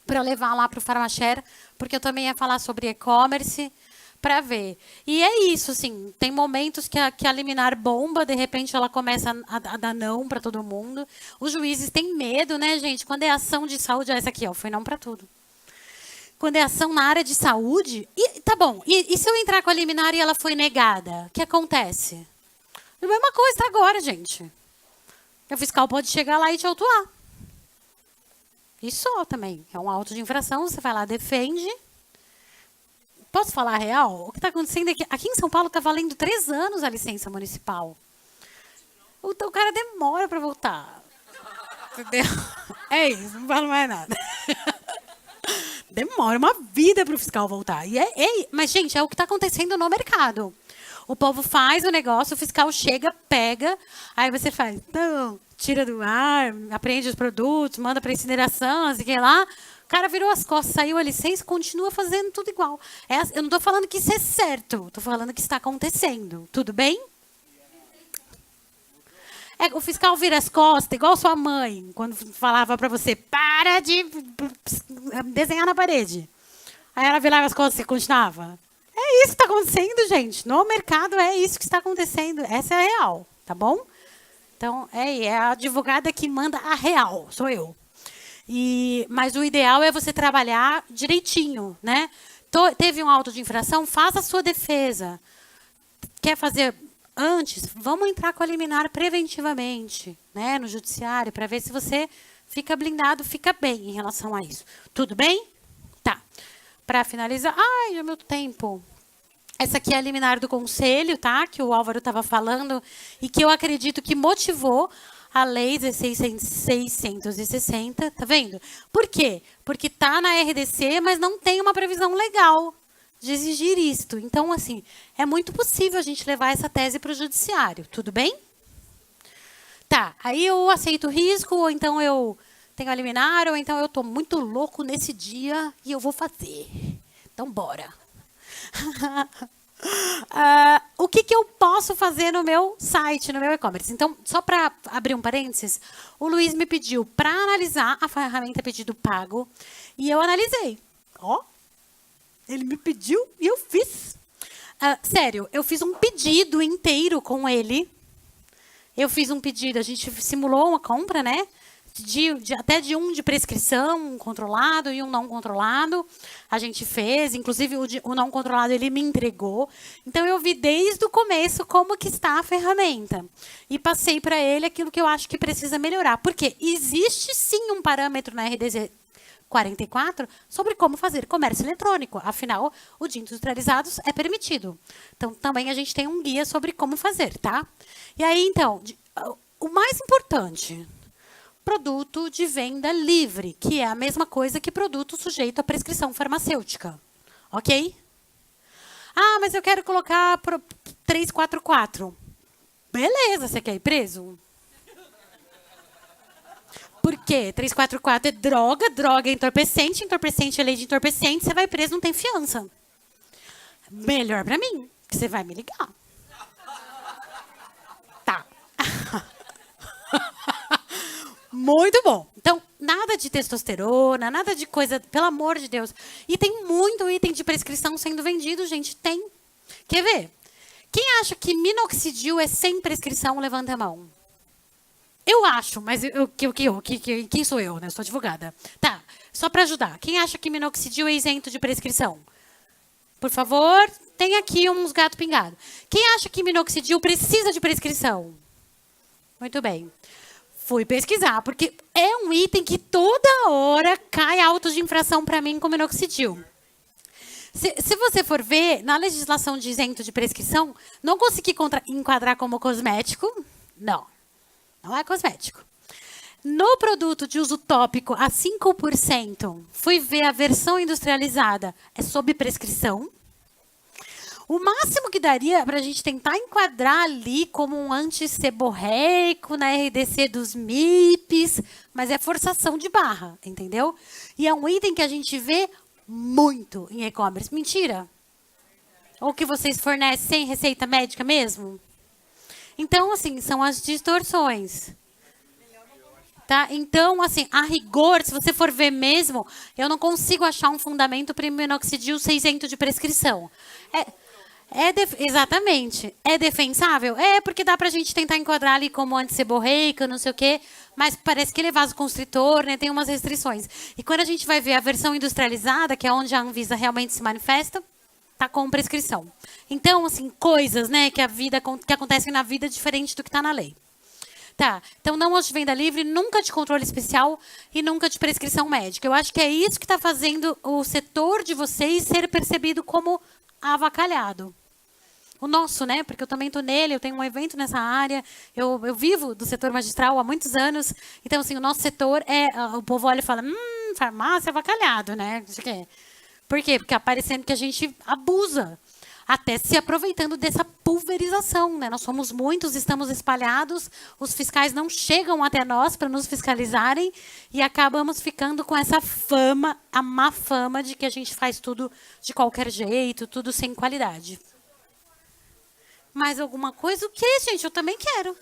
para levar lá para o Farmashare, porque eu também ia falar sobre e-commerce, para ver. E é isso, assim, tem momentos que a liminar bomba, de repente ela começa a dar não para todo mundo. Os juízes têm medo, né, gente? Quando é ação de saúde, essa aqui, ó, foi não para tudo. Quando é ação na área de saúde, tá bom, e se eu entrar com a liminar e ela foi negada? O que acontece? A mesma coisa tá agora, gente. O fiscal pode chegar lá e te autuar. E só também. É um auto de infração, você vai lá, defende. Posso falar a real? O que está acontecendo é que aqui em São Paulo está valendo 3 anos a licença municipal. O cara demora para voltar. Entendeu? É isso, não falo mais nada. Demora uma vida para o fiscal voltar. Mas, gente, é o que está acontecendo no mercado. O povo faz o negócio, o fiscal chega, pega, aí você faz, então, tira do ar, apreende os produtos, manda para incineração, assim que lá. O cara virou as costas, saiu a licença, continua fazendo tudo igual. Eu não estou falando que isso é certo, estou falando que está acontecendo. Tudo bem? O fiscal vira as costas, igual sua mãe, quando falava para você, para de desenhar na parede. Aí ela virava as costas e continuava. É isso que está acontecendo, gente. No mercado é isso que está acontecendo. Essa é a real, tá bom? Então, é a advogada que manda a real, sou eu. Mas o ideal é você trabalhar direitinho, né? Teve um auto de infração, faça a sua defesa. Quer fazer antes? Vamos entrar com a liminar preventivamente, né? No judiciário, para ver se você fica blindado, fica bem em relação a isso. Tudo bem? Tá. Para finalizar, ai, é meu tempo. Essa aqui é a liminar do conselho, tá? Que o Álvaro estava falando e que eu acredito que motivou a lei 16.660, tá vendo? Por quê? Porque tá na RDC, mas não tem uma previsão legal de exigir isto. Então, assim, é muito possível a gente levar essa tese para o judiciário, tudo bem? Tá, aí eu aceito o risco, ou então eu tenho a liminar, ou então eu tô muito louco nesse dia e eu vou fazer. Então, bora. O que eu posso fazer no meu site, no meu e-commerce? Então, só para abrir um parênteses, o Luiz me pediu para analisar a ferramenta pedido pago e eu analisei. Ó, ele me pediu e eu fiz. Sério, eu fiz um pedido inteiro com ele. Eu fiz um pedido, a gente simulou uma compra, né? Até de prescrição, um controlado e um não controlado. A gente fez, inclusive o não controlado ele me entregou. Então eu vi desde o começo como que está a ferramenta. E passei para ele aquilo que eu acho que precisa melhorar. Porque existe sim um parâmetro na RDC 44 sobre como fazer comércio eletrônico. Afinal, o de industrializados é permitido. Então também a gente tem um guia sobre como fazer, tá? E aí, então, o mais importante, produto de venda livre, que é a mesma coisa que produto sujeito à prescrição farmacêutica. Ok? Ah, mas eu quero colocar 344. Beleza, você quer ir preso? Por quê? 344 é droga, droga é entorpecente, entorpecente é lei de entorpecente, você vai preso, não tem fiança. Melhor pra mim, que você vai me ligar. Tá. Muito bom. Então, nada de testosterona, nada de coisa, pelo amor de Deus. E tem muito item de prescrição sendo vendido, gente. Tem. Quer ver? Quem acha que minoxidil é sem prescrição, levanta a mão. Eu acho, mas quem sou eu, né? Eu sou advogada. Tá, só para ajudar. Quem acha que minoxidil é isento de prescrição? Por favor, tem aqui uns gato pingado. Quem acha que minoxidil precisa de prescrição? Muito bem. Fui pesquisar, porque é um item que toda hora cai auto de infração para mim com minoxidil. Se você for ver, na legislação de isento de prescrição, não consegui enquadrar como cosmético. Não, não é cosmético. No produto de uso tópico a 5%, fui ver a versão industrializada, é sob prescrição. O máximo que daria para a gente tentar enquadrar ali como um antisseborreico na RDC dos MIPs, mas é forçação de barra, entendeu? E é um item que a gente vê muito em e-commerce. Mentira? Ou que vocês fornecem sem receita médica mesmo? Então, assim, são as distorções. Tá? Então, assim, a rigor, se você for ver mesmo, eu não consigo achar um fundamento para o minoxidil ser isento de prescrição. Exatamente. É defensável? É, porque dá pra gente tentar enquadrar ali como antisseborreica, não sei o quê, mas parece que ele é vasoconstritor, né? Tem umas restrições. E quando a gente vai ver a versão industrializada, que é onde a Anvisa realmente se manifesta, tá com prescrição. Então, assim, coisas, né, que acontecem na vida diferente do que está na lei. Tá, então não hoje de venda livre, nunca de controle especial e nunca de prescrição médica. Eu acho que é isso que está fazendo o setor de vocês ser percebido como avacalhado. O nosso, né? Porque eu também estou nele, eu tenho um evento nessa área, eu vivo do setor magistral há muitos anos. Então, assim, o nosso setor o povo olha e fala, farmácia avacalhado, né? Por quê? Porque aparecendo que a gente abusa, até se aproveitando dessa pulverização, né? Nós somos muitos, estamos espalhados, os fiscais não chegam até nós para nos fiscalizarem e acabamos ficando com essa fama, a má fama de que a gente faz tudo de qualquer jeito, tudo sem qualidade. Mais alguma coisa? O que, gente? Eu também quero.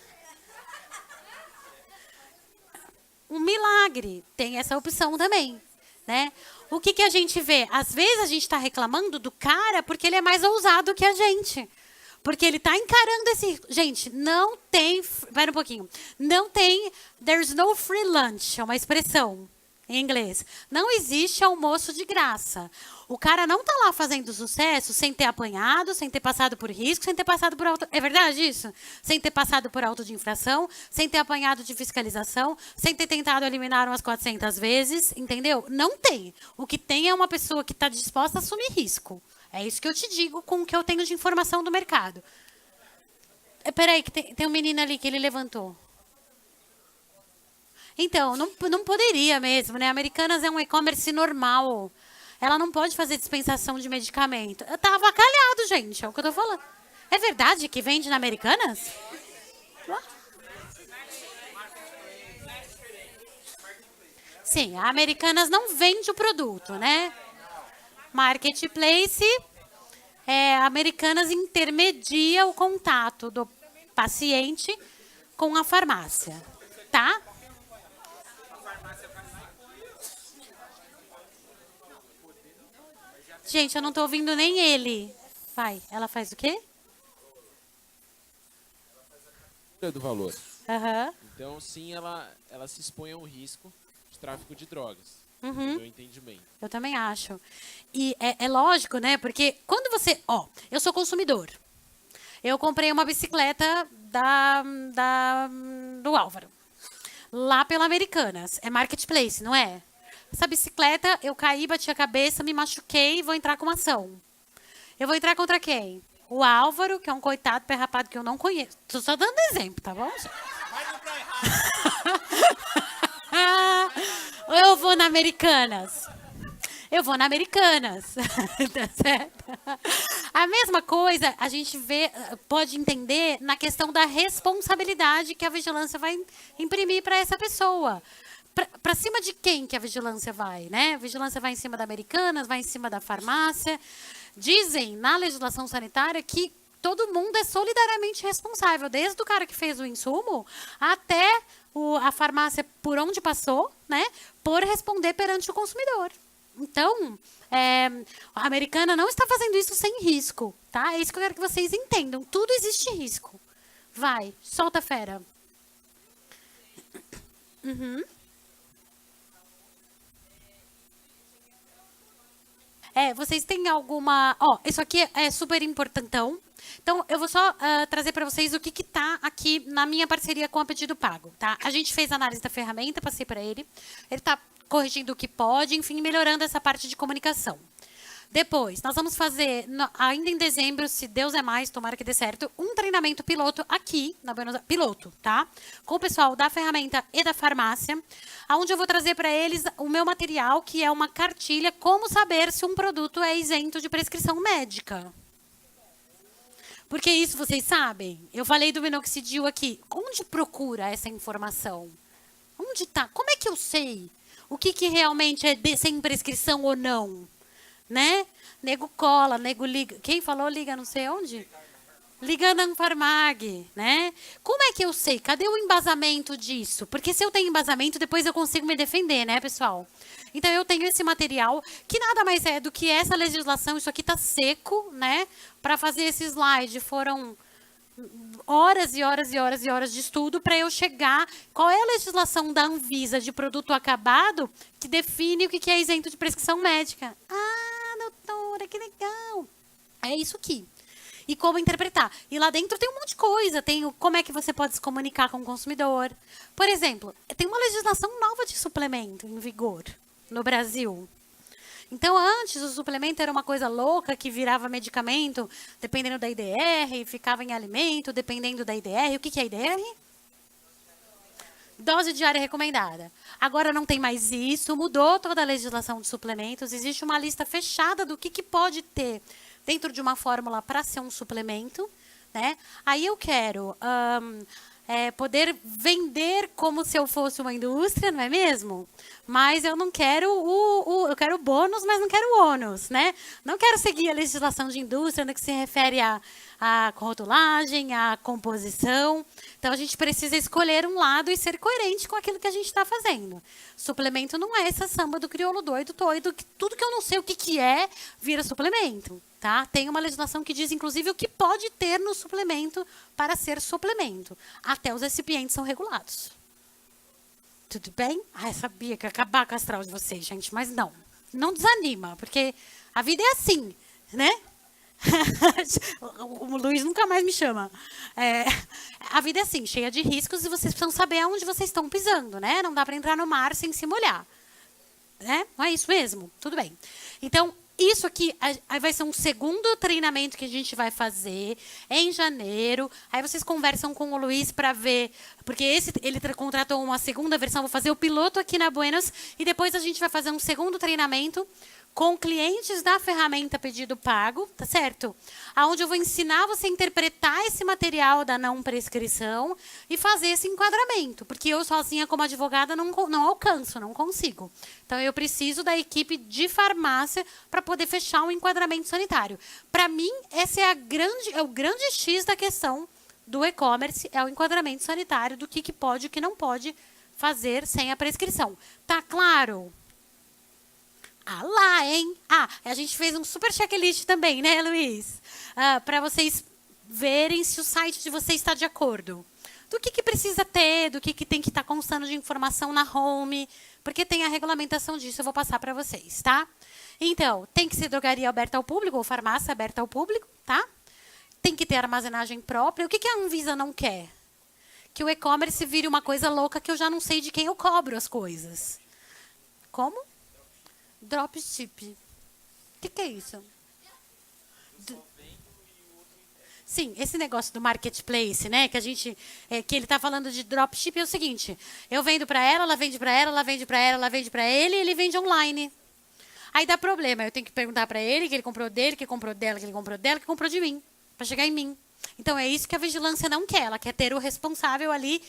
Um milagre. Tem essa opção também, né? O que a gente vê? Às vezes a gente está reclamando do cara porque ele é mais ousado que a gente. Porque ele está encarando esse... Gente, não tem... Espera um pouquinho. Não tem... There's no free lunch. É uma expressão em inglês. Não existe almoço de graça. O cara não está lá fazendo sucesso sem ter apanhado, sem ter passado por risco, sem ter passado por auto... É verdade isso? Sem ter passado por auto de infração, sem ter apanhado de fiscalização, sem ter tentado eliminar umas 400 vezes, entendeu? Não tem. O que tem é uma pessoa que está disposta a assumir risco. É isso que eu te digo com o que eu tenho de informação do mercado. Peraí, que tem um menino ali que ele levantou. Então, não poderia mesmo, né? Americanas é um e-commerce normal. Ela não pode fazer dispensação de medicamento. Tá avacalhado, gente, é o que eu tô falando. É verdade que vende na Americanas? Sim, a Americanas não vende o produto, né? Marketplace, a Americanas intermedia o contato do paciente com a farmácia, tá? Gente, eu não tô ouvindo nem ele. Vai, ela faz o quê? Do valor. Aham. Então, sim, ela se expõe a um risco de tráfico de drogas, no meu entendimento. Eu também acho. E é lógico, né? Porque quando você... Ó, eu sou consumidor. Eu comprei uma bicicleta do Álvaro. Lá pela Americanas. É Marketplace, não é? Essa bicicleta, eu caí, bati a cabeça, me machuquei e vou entrar com uma ação. Eu vou entrar contra quem? O Álvaro, que é um coitado perrapado que eu não conheço. Tô só dando exemplo, tá bom? Eu vou na Americanas. Eu vou na Americanas. Tá certo? A mesma coisa a gente pode entender na questão da responsabilidade que a vigilância vai imprimir para essa pessoa. Para cima de quem que a vigilância vai, né? A vigilância vai em cima da Americanas, vai em cima da farmácia. Dizem na legislação sanitária que todo mundo é solidariamente responsável, desde o cara que fez o insumo até a farmácia por onde passou, né? Por responder perante o consumidor. Então, a Americana não está fazendo isso sem risco, tá? É isso que eu quero que vocês entendam. Tudo existe risco. Vai, solta a fera. Vocês têm alguma... isso aqui é super importantão. Então, eu vou só trazer para vocês o que está aqui na minha parceria com a Pedido Pago. Tá? A gente fez a análise da ferramenta, passei para ele. Ele está corrigindo o que pode, enfim, melhorando essa parte de comunicação. Depois, nós vamos fazer, ainda em dezembro, se Deus é mais, tomara que dê certo, um treinamento piloto aqui, na Buenos Aires, piloto, tá? Com o pessoal da ferramenta e da farmácia, onde eu vou trazer para eles o meu material, que é uma cartilha, como saber se um produto é isento de prescrição médica. Porque isso vocês sabem. Eu falei do minoxidil aqui. Onde procura essa informação? Onde está? Como é que eu sei o que realmente é sem prescrição ou não? Né? Nego cola, nego liga. Quem falou liga não sei onde? Liga na Anfarmag, né? Como é que eu sei? Cadê o embasamento disso? Porque se eu tenho embasamento, depois eu consigo me defender, né, pessoal? Então, eu tenho esse material, que nada mais é do que essa legislação. Isso aqui tá seco, né? Para fazer esse slide, foram horas e horas e horas e horas de estudo para eu chegar. Qual é a legislação da Anvisa de produto acabado que define o que é isento de prescrição médica? Ah, doutora, que legal. É isso aqui. E como interpretar. E lá dentro tem um monte de coisa. Tem como é que você pode se comunicar com o consumidor. Por exemplo, tem uma legislação nova de suplemento em vigor no Brasil. Então, antes, o suplemento era uma coisa louca que virava medicamento, dependendo da IDR, ficava em alimento, dependendo da IDR. O que é IDR? Dose diária recomendada. Agora não tem mais isso, mudou toda a legislação de suplementos, existe uma lista fechada do que pode ter dentro de uma fórmula para ser um suplemento, né? Aí eu quero poder vender como se eu fosse uma indústria, não é mesmo? Mas eu não quero eu quero bônus, mas não quero ônus, né? Não quero seguir a legislação de indústria no que se refere à rotulagem, à composição. Então, a gente precisa escolher um lado e ser coerente com aquilo que a gente está fazendo. Suplemento não é essa samba do crioulo doido, que tudo que eu não sei o que é, vira suplemento. Tá? Tem uma legislação que diz, inclusive, o que pode ter no suplemento para ser suplemento. Até os recipientes são regulados. Tudo bem? Eu sabia que ia acabar com a astral de vocês, gente, mas não. Não desanima, porque a vida é assim, né? O Luiz nunca mais me chama. A vida é assim, cheia de riscos, e vocês precisam saber aonde vocês estão pisando, né? Não dá para entrar no mar sem se molhar. Né? Não é isso mesmo? Tudo bem. Então, isso aqui vai ser um segundo treinamento que a gente vai fazer em janeiro. Aí vocês conversam com o Luiz para ver, porque ele contratou uma segunda versão. Vou fazer o piloto aqui na Buenos e depois a gente vai fazer um segundo treinamento com clientes da ferramenta Pedido Pago, tá certo? Onde eu vou ensinar você a interpretar esse material da não prescrição e fazer esse enquadramento, porque eu sozinha como advogada não alcanço, não consigo. Então, eu preciso da equipe de farmácia para poder fechar um enquadramento sanitário. Para mim, esse é o grande X da questão do e-commerce, é o enquadramento sanitário do que pode e o que não pode fazer sem a prescrição. Tá claro? Ah lá, hein? A gente fez um super checklist também, né, Luiz? Para vocês verem se o site de vocês está de acordo. Do que precisa ter, do que tem que estar constando de informação na home, porque tem a regulamentação disso, eu vou passar para vocês, tá? Então, tem que ser drogaria aberta ao público, ou farmácia aberta ao público, tá? Tem que ter armazenagem própria. O que a Anvisa não quer? Que o e-commerce vire uma coisa louca que eu já não sei de quem eu cobro as coisas. Como? Dropship. O que é isso? Sim, esse negócio do marketplace, né? Que que ele está falando de dropship é o seguinte: eu vendo para ela vende para ela, ela vende para ela, ela vende para ele, e ele vende online. Aí dá problema, eu tenho que perguntar para ele que ele comprou dele, que comprou dela, que ele comprou dela, que comprou de mim, para chegar em mim. Então é isso que a vigilância não quer. Ela quer ter o responsável ali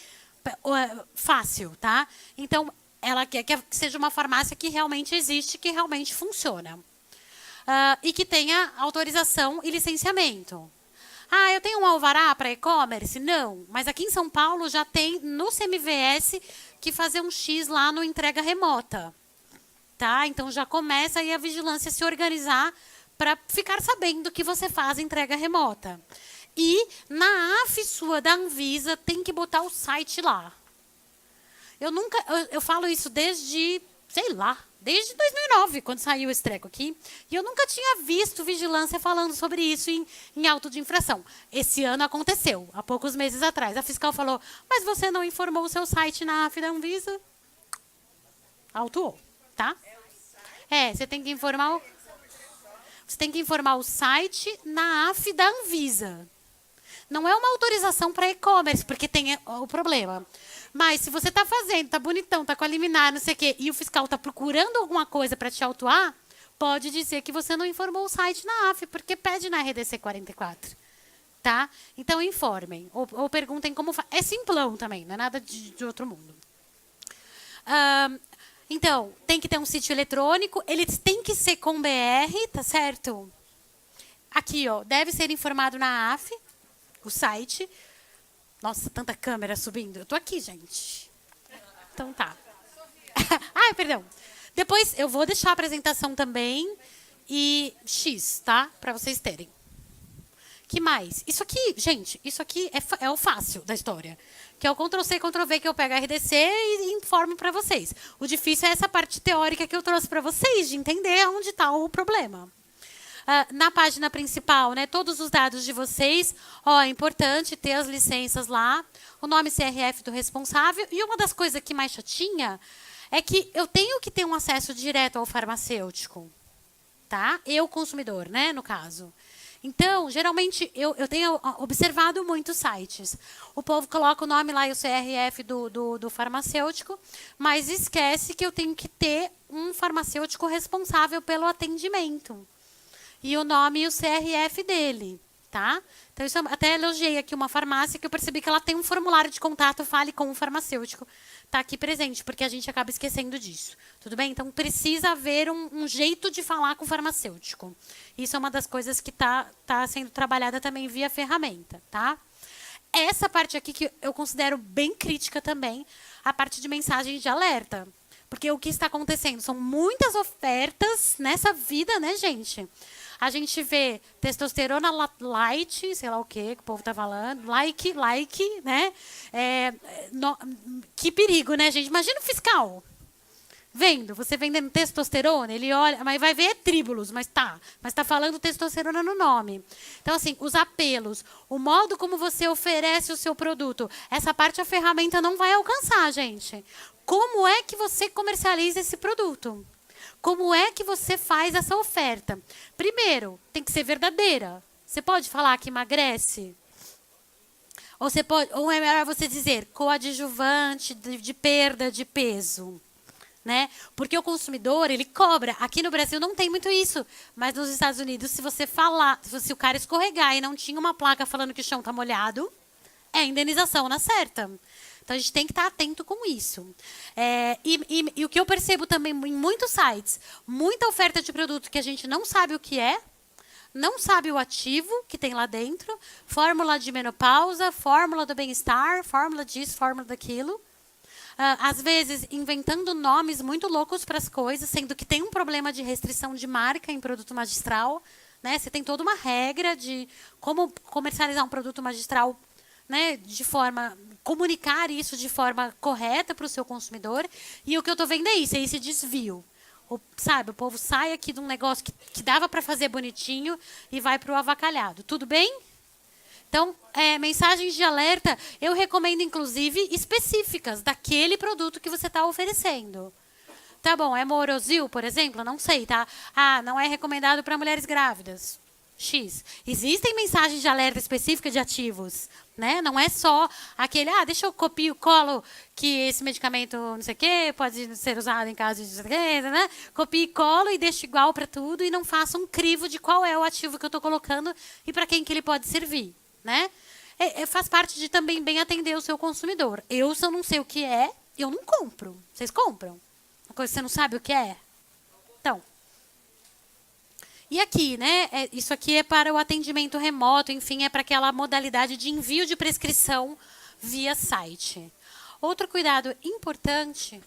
fácil, tá? Então ela quer que seja uma farmácia que realmente existe, que realmente funciona. E que tenha autorização e licenciamento. Eu tenho um alvará para e-commerce? Não. Mas aqui em São Paulo já tem no CMVS que fazer um X lá no entrega remota. Tá? Então já começa aí a vigilância a se organizar para ficar sabendo que você faz entrega remota. E na AF sua da Anvisa tem que botar o site lá. Eu falo isso desde, sei lá, Desde 2009, quando saiu esse treco aqui. E eu nunca tinha visto vigilância falando sobre isso em auto de infração. Esse ano aconteceu, há poucos meses atrás. A fiscal falou, mas você não informou o seu site na AF da Anvisa? Autuou, tá? Você tem que informar o site na AF da Anvisa. Não é uma autorização para e-commerce, porque tem o problema. Mas se você está fazendo, está bonitão, está com a liminar, não sei o quê, e o fiscal está procurando alguma coisa para te autuar, pode dizer que você não informou o site na AF, porque pede na RDC 44. Tá? Então, informem. Ou perguntem como faz. É simplão também, não é nada de outro mundo. Então, tem que ter um sítio eletrônico, eles têm que ser com BR, tá certo? Aqui, ó, deve ser informado na AF, o site. Nossa, tanta câmera subindo. Eu tô aqui, gente. Então tá. Ai, perdão. Depois eu vou deixar a apresentação também e X, tá? Para vocês terem. Que mais? Isso aqui, gente, isso aqui é o fácil da história. Que é o Ctrl+C, Ctrl+V que eu pego a RDC e informo para vocês. O difícil é essa parte teórica que eu trouxe para vocês, de entender onde está o problema. Na página principal, né, todos os dados de vocês. É importante ter as licenças lá, o nome CRF do responsável. E uma das coisas que mais chatinha é que eu tenho que ter um acesso direto ao farmacêutico. Tá? Eu, consumidor, né, no caso. Então, geralmente, eu tenho observado muitos sites. O povo coloca o nome lá e o CRF do farmacêutico, mas esquece que eu tenho que ter um farmacêutico responsável pelo atendimento. E o nome e o CRF dele, tá? Então, isso, até elogiei aqui uma farmácia que eu percebi que ela tem um formulário de contato, fale com o farmacêutico. Está aqui presente, porque a gente acaba esquecendo disso. Tudo bem? Então, precisa haver um jeito de falar com o farmacêutico. Isso é uma das coisas que tá sendo trabalhada também via ferramenta, tá? Essa parte aqui que eu considero bem crítica também, a parte de mensagens de alerta. Porque o que está acontecendo? São muitas ofertas nessa vida, né, gente? A gente vê testosterona light, sei lá o que o povo tá falando, like, né? Que perigo, né, gente? Imagina o fiscal vendo, você vendendo testosterona, ele olha, mas vai ver tríbulos, mas tá falando testosterona no nome. Então, assim, os apelos, o modo como você oferece o seu produto, essa parte a ferramenta não vai alcançar, gente. Como é que você comercializa esse produto? Como é que você faz essa oferta? Primeiro, tem que ser verdadeira. Você pode falar que emagrece? Ou é melhor você dizer coadjuvante de perda de peso, né? Porque o consumidor, ele cobra. Aqui no Brasil não tem muito isso, mas nos Estados Unidos, se você falar, se o cara escorregar e não tinha uma placa falando que o chão está molhado, é indenização na certa. Então, a gente tem que estar atento com isso. E o que eu percebo também em muitos sites, muita oferta de produto que a gente não sabe o que é, não sabe o ativo que tem lá dentro, fórmula de menopausa, fórmula do bem-estar, fórmula disso, fórmula daquilo. Às vezes, inventando nomes muito loucos para as coisas, sendo que tem um problema de restrição de marca em produto magistral. Né? Você tem toda uma regra de como comercializar um produto magistral, né, de forma comunicar isso de forma correta para o seu consumidor. E o que eu estou vendo é isso, é esse desvio. O povo sai aqui de um negócio que dava para fazer bonitinho e vai para o avacalhado. Tudo bem? Então, mensagens de alerta, eu recomendo, inclusive, específicas daquele produto que você está oferecendo. Tá bom, é Morosil, por exemplo? Não sei, tá? Não é recomendado para mulheres grávidas. X. Existem mensagens de alerta específicas de ativos, né? Não é só aquele, deixa eu copiar e colo que esse medicamento não sei o quê pode ser usado em caso de não sei o quê, né? Copie e colo e deixo igual para tudo e não faça um crivo de qual é o ativo que eu estou colocando e para quem que ele pode servir, né? Faz parte de também bem atender o seu consumidor. Se eu não sei o que é, eu não compro. Vocês compram? Uma coisa que você não sabe o que é? Então, e aqui, né? Isso aqui é para o atendimento remoto, enfim, é para aquela modalidade de envio de prescrição via site. Outro cuidado importante,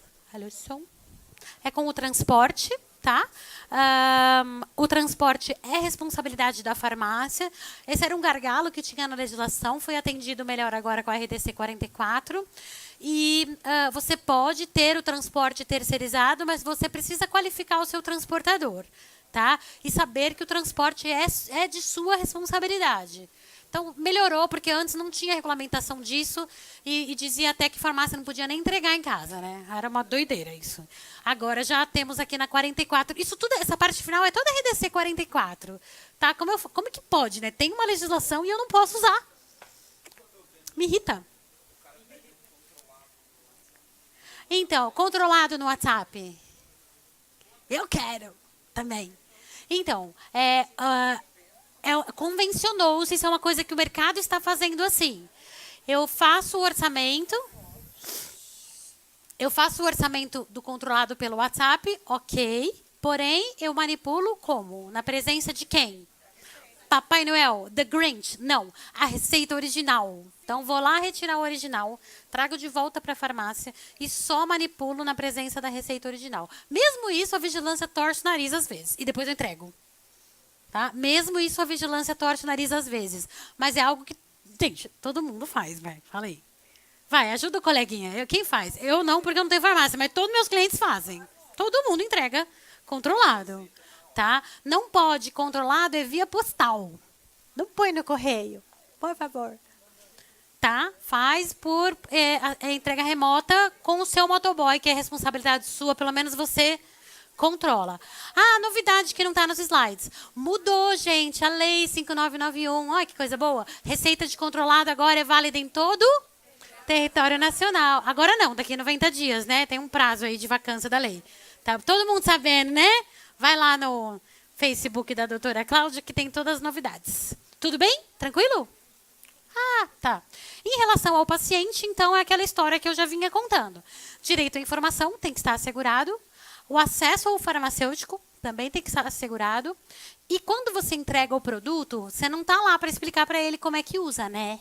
é com o transporte, tá? O transporte é responsabilidade da farmácia. Esse era um gargalo que tinha na legislação, foi atendido melhor agora com a RDC 44. E você pode ter o transporte terceirizado, mas você precisa qualificar o seu transportador, tá? E saber que o transporte é de sua responsabilidade. Então, melhorou, porque antes não tinha regulamentação disso e dizia até que farmácia não podia nem entregar em casa, né? Era uma doideira isso. Agora já temos aqui na 44. Isso tudo, essa parte final é toda RDC 44. Tá? Como que pode, né? Tem uma legislação e eu não posso usar. Me irrita. Então, controlado no WhatsApp. Eu quero também. Então, convencionou-se, isso é uma coisa que o mercado está fazendo assim. Eu faço o orçamento do controlado pelo WhatsApp, ok. Porém, eu manipulo como? Na presença de quem? Papai Noel, The Grinch. Não, a receita original. Então, vou lá retirar o original, trago de volta para a farmácia e só manipulo na presença da receita original. Mesmo isso, a vigilância torce o nariz às vezes. E depois eu entrego. Tá? Mesmo isso, a vigilância torce o nariz às vezes. Mas é algo que, gente, todo mundo faz, vai. Fala aí. Vai, ajuda o coleguinha. Quem faz? Eu não, porque eu não tenho farmácia, mas todos meus clientes fazem. Todo mundo entrega controlado. Tá? Não pode, controlado é via postal. Não põe no correio, por favor. Tá? Faz por entrega remota com o seu motoboy, que é responsabilidade sua, pelo menos você controla. Ah, novidade que não está nos slides. Mudou, gente, a lei 5991. Olha que coisa boa. Receita de controlado agora é válida em todo território nacional. Agora não, daqui a 90 dias, né? Tem um prazo aí de vacância da lei. Tá todo mundo sabendo, né? Vai lá no Facebook da doutora Cláudia, que tem todas as novidades. Tudo bem? Tranquilo? Ah, tá. Em relação ao paciente, então, é aquela história que eu já vinha contando. Direito à informação tem que estar assegurado. O acesso ao farmacêutico também tem que estar assegurado. E quando você entrega o produto, você não está lá para explicar para ele como é que usa, né?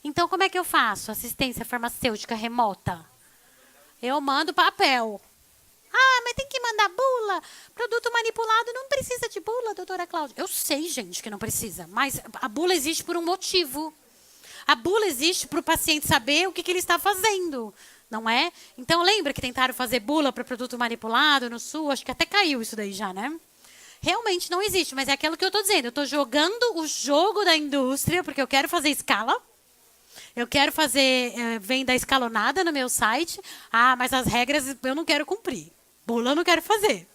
Então, como é que eu faço assistência farmacêutica remota? Eu mando papel. Ah, mas tem que mandar bula. Produto manipulado não precisa de bula, doutora Cláudia. Eu sei, gente, que não precisa. Mas a bula existe por um motivo. A bula existe para o paciente saber o que ele está fazendo. Não é? Então, lembra que tentaram fazer bula para produto manipulado no Sul? Acho que até caiu isso daí já, né? Realmente não existe, mas é aquilo que eu estou dizendo. Eu estou jogando o jogo da indústria, porque eu quero fazer escala. Eu quero fazer venda escalonada no meu site. Ah, mas as regras eu não quero cumprir. Bula eu não quero fazer.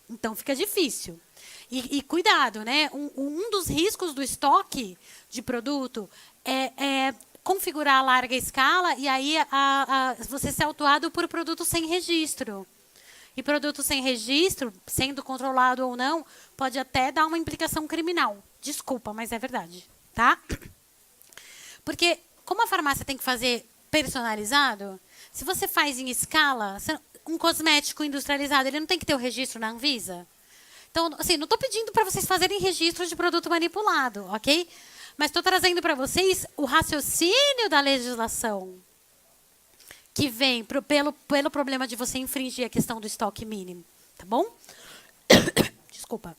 Então fica difícil. E cuidado, né? Um dos riscos do estoque de produto é configurar a larga escala e aí você ser autuado por produto sem registro. E produto sem registro, sendo controlado ou não, pode até dar uma implicação criminal. Desculpa, mas é verdade, tá? Porque como a farmácia tem que fazer personalizado, se você faz em escala, um cosmético industrializado, ele não tem que ter o registro na Anvisa? Então, assim, não estou pedindo para vocês fazerem registro de produto manipulado, ok? Mas estou trazendo para vocês o raciocínio da legislação que vem pelo problema de você infringir a questão do estoque mínimo, tá bom? Desculpa.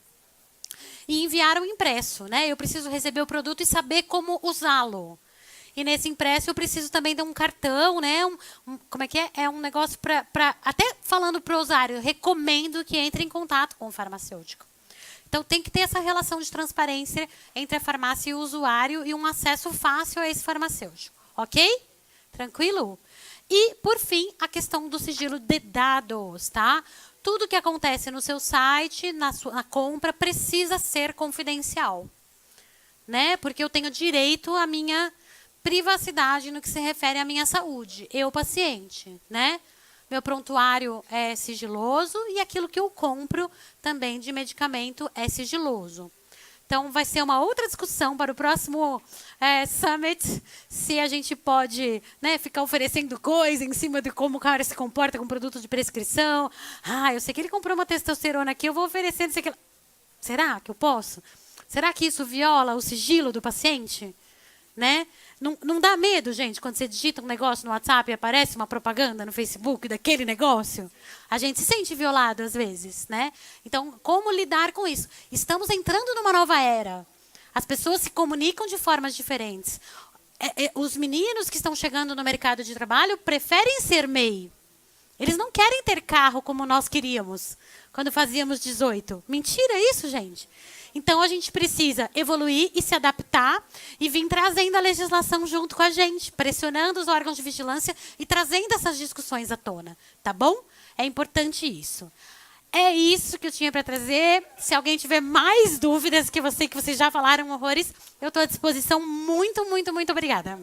E enviar o impresso, né? Eu preciso receber o produto e saber como usá-lo. E nesse impresso eu preciso também de um cartão, né? Como é que é? É um negócio para... Até falando para o usuário, recomendo que entre em contato com o farmacêutico. Então tem que ter essa relação de transparência entre a farmácia e o usuário e um acesso fácil a esse farmacêutico. Ok? Tranquilo? E, por fim, a questão do sigilo de dados, tá? Tudo que acontece no seu site, na compra, precisa ser confidencial. Né? Porque eu tenho direito à minha privacidade no que se refere à minha saúde. Eu, paciente, né? Meu prontuário é sigiloso e aquilo que eu compro também de medicamento é sigiloso. Então, vai ser uma outra discussão para o próximo Summit, se a gente pode, né, ficar oferecendo coisa em cima de como o cara se comporta com produto de prescrição. Ah, eu sei que ele comprou uma testosterona aqui, eu vou oferecer, não sei o que. Será que eu posso? Será que isso viola o sigilo do paciente? Né? Não dá medo, gente, quando você digita um negócio no WhatsApp e aparece uma propaganda no Facebook daquele negócio? A gente se sente violado às vezes, né? Então, como lidar com isso? Estamos entrando numa nova era. As pessoas se comunicam de formas diferentes. os meninos que estão chegando no mercado de trabalho preferem ser MEI. Eles não querem ter carro como nós queríamos quando fazíamos 18. Mentira isso, gente. Então, a gente precisa evoluir e se adaptar e vir trazendo a legislação junto com a gente, pressionando os órgãos de vigilância e trazendo essas discussões à tona, tá bom? É importante isso. É isso que eu tinha para trazer. Se alguém tiver mais dúvidas que vocês já falaram horrores, eu estou à disposição. Muito, muito, muito obrigada.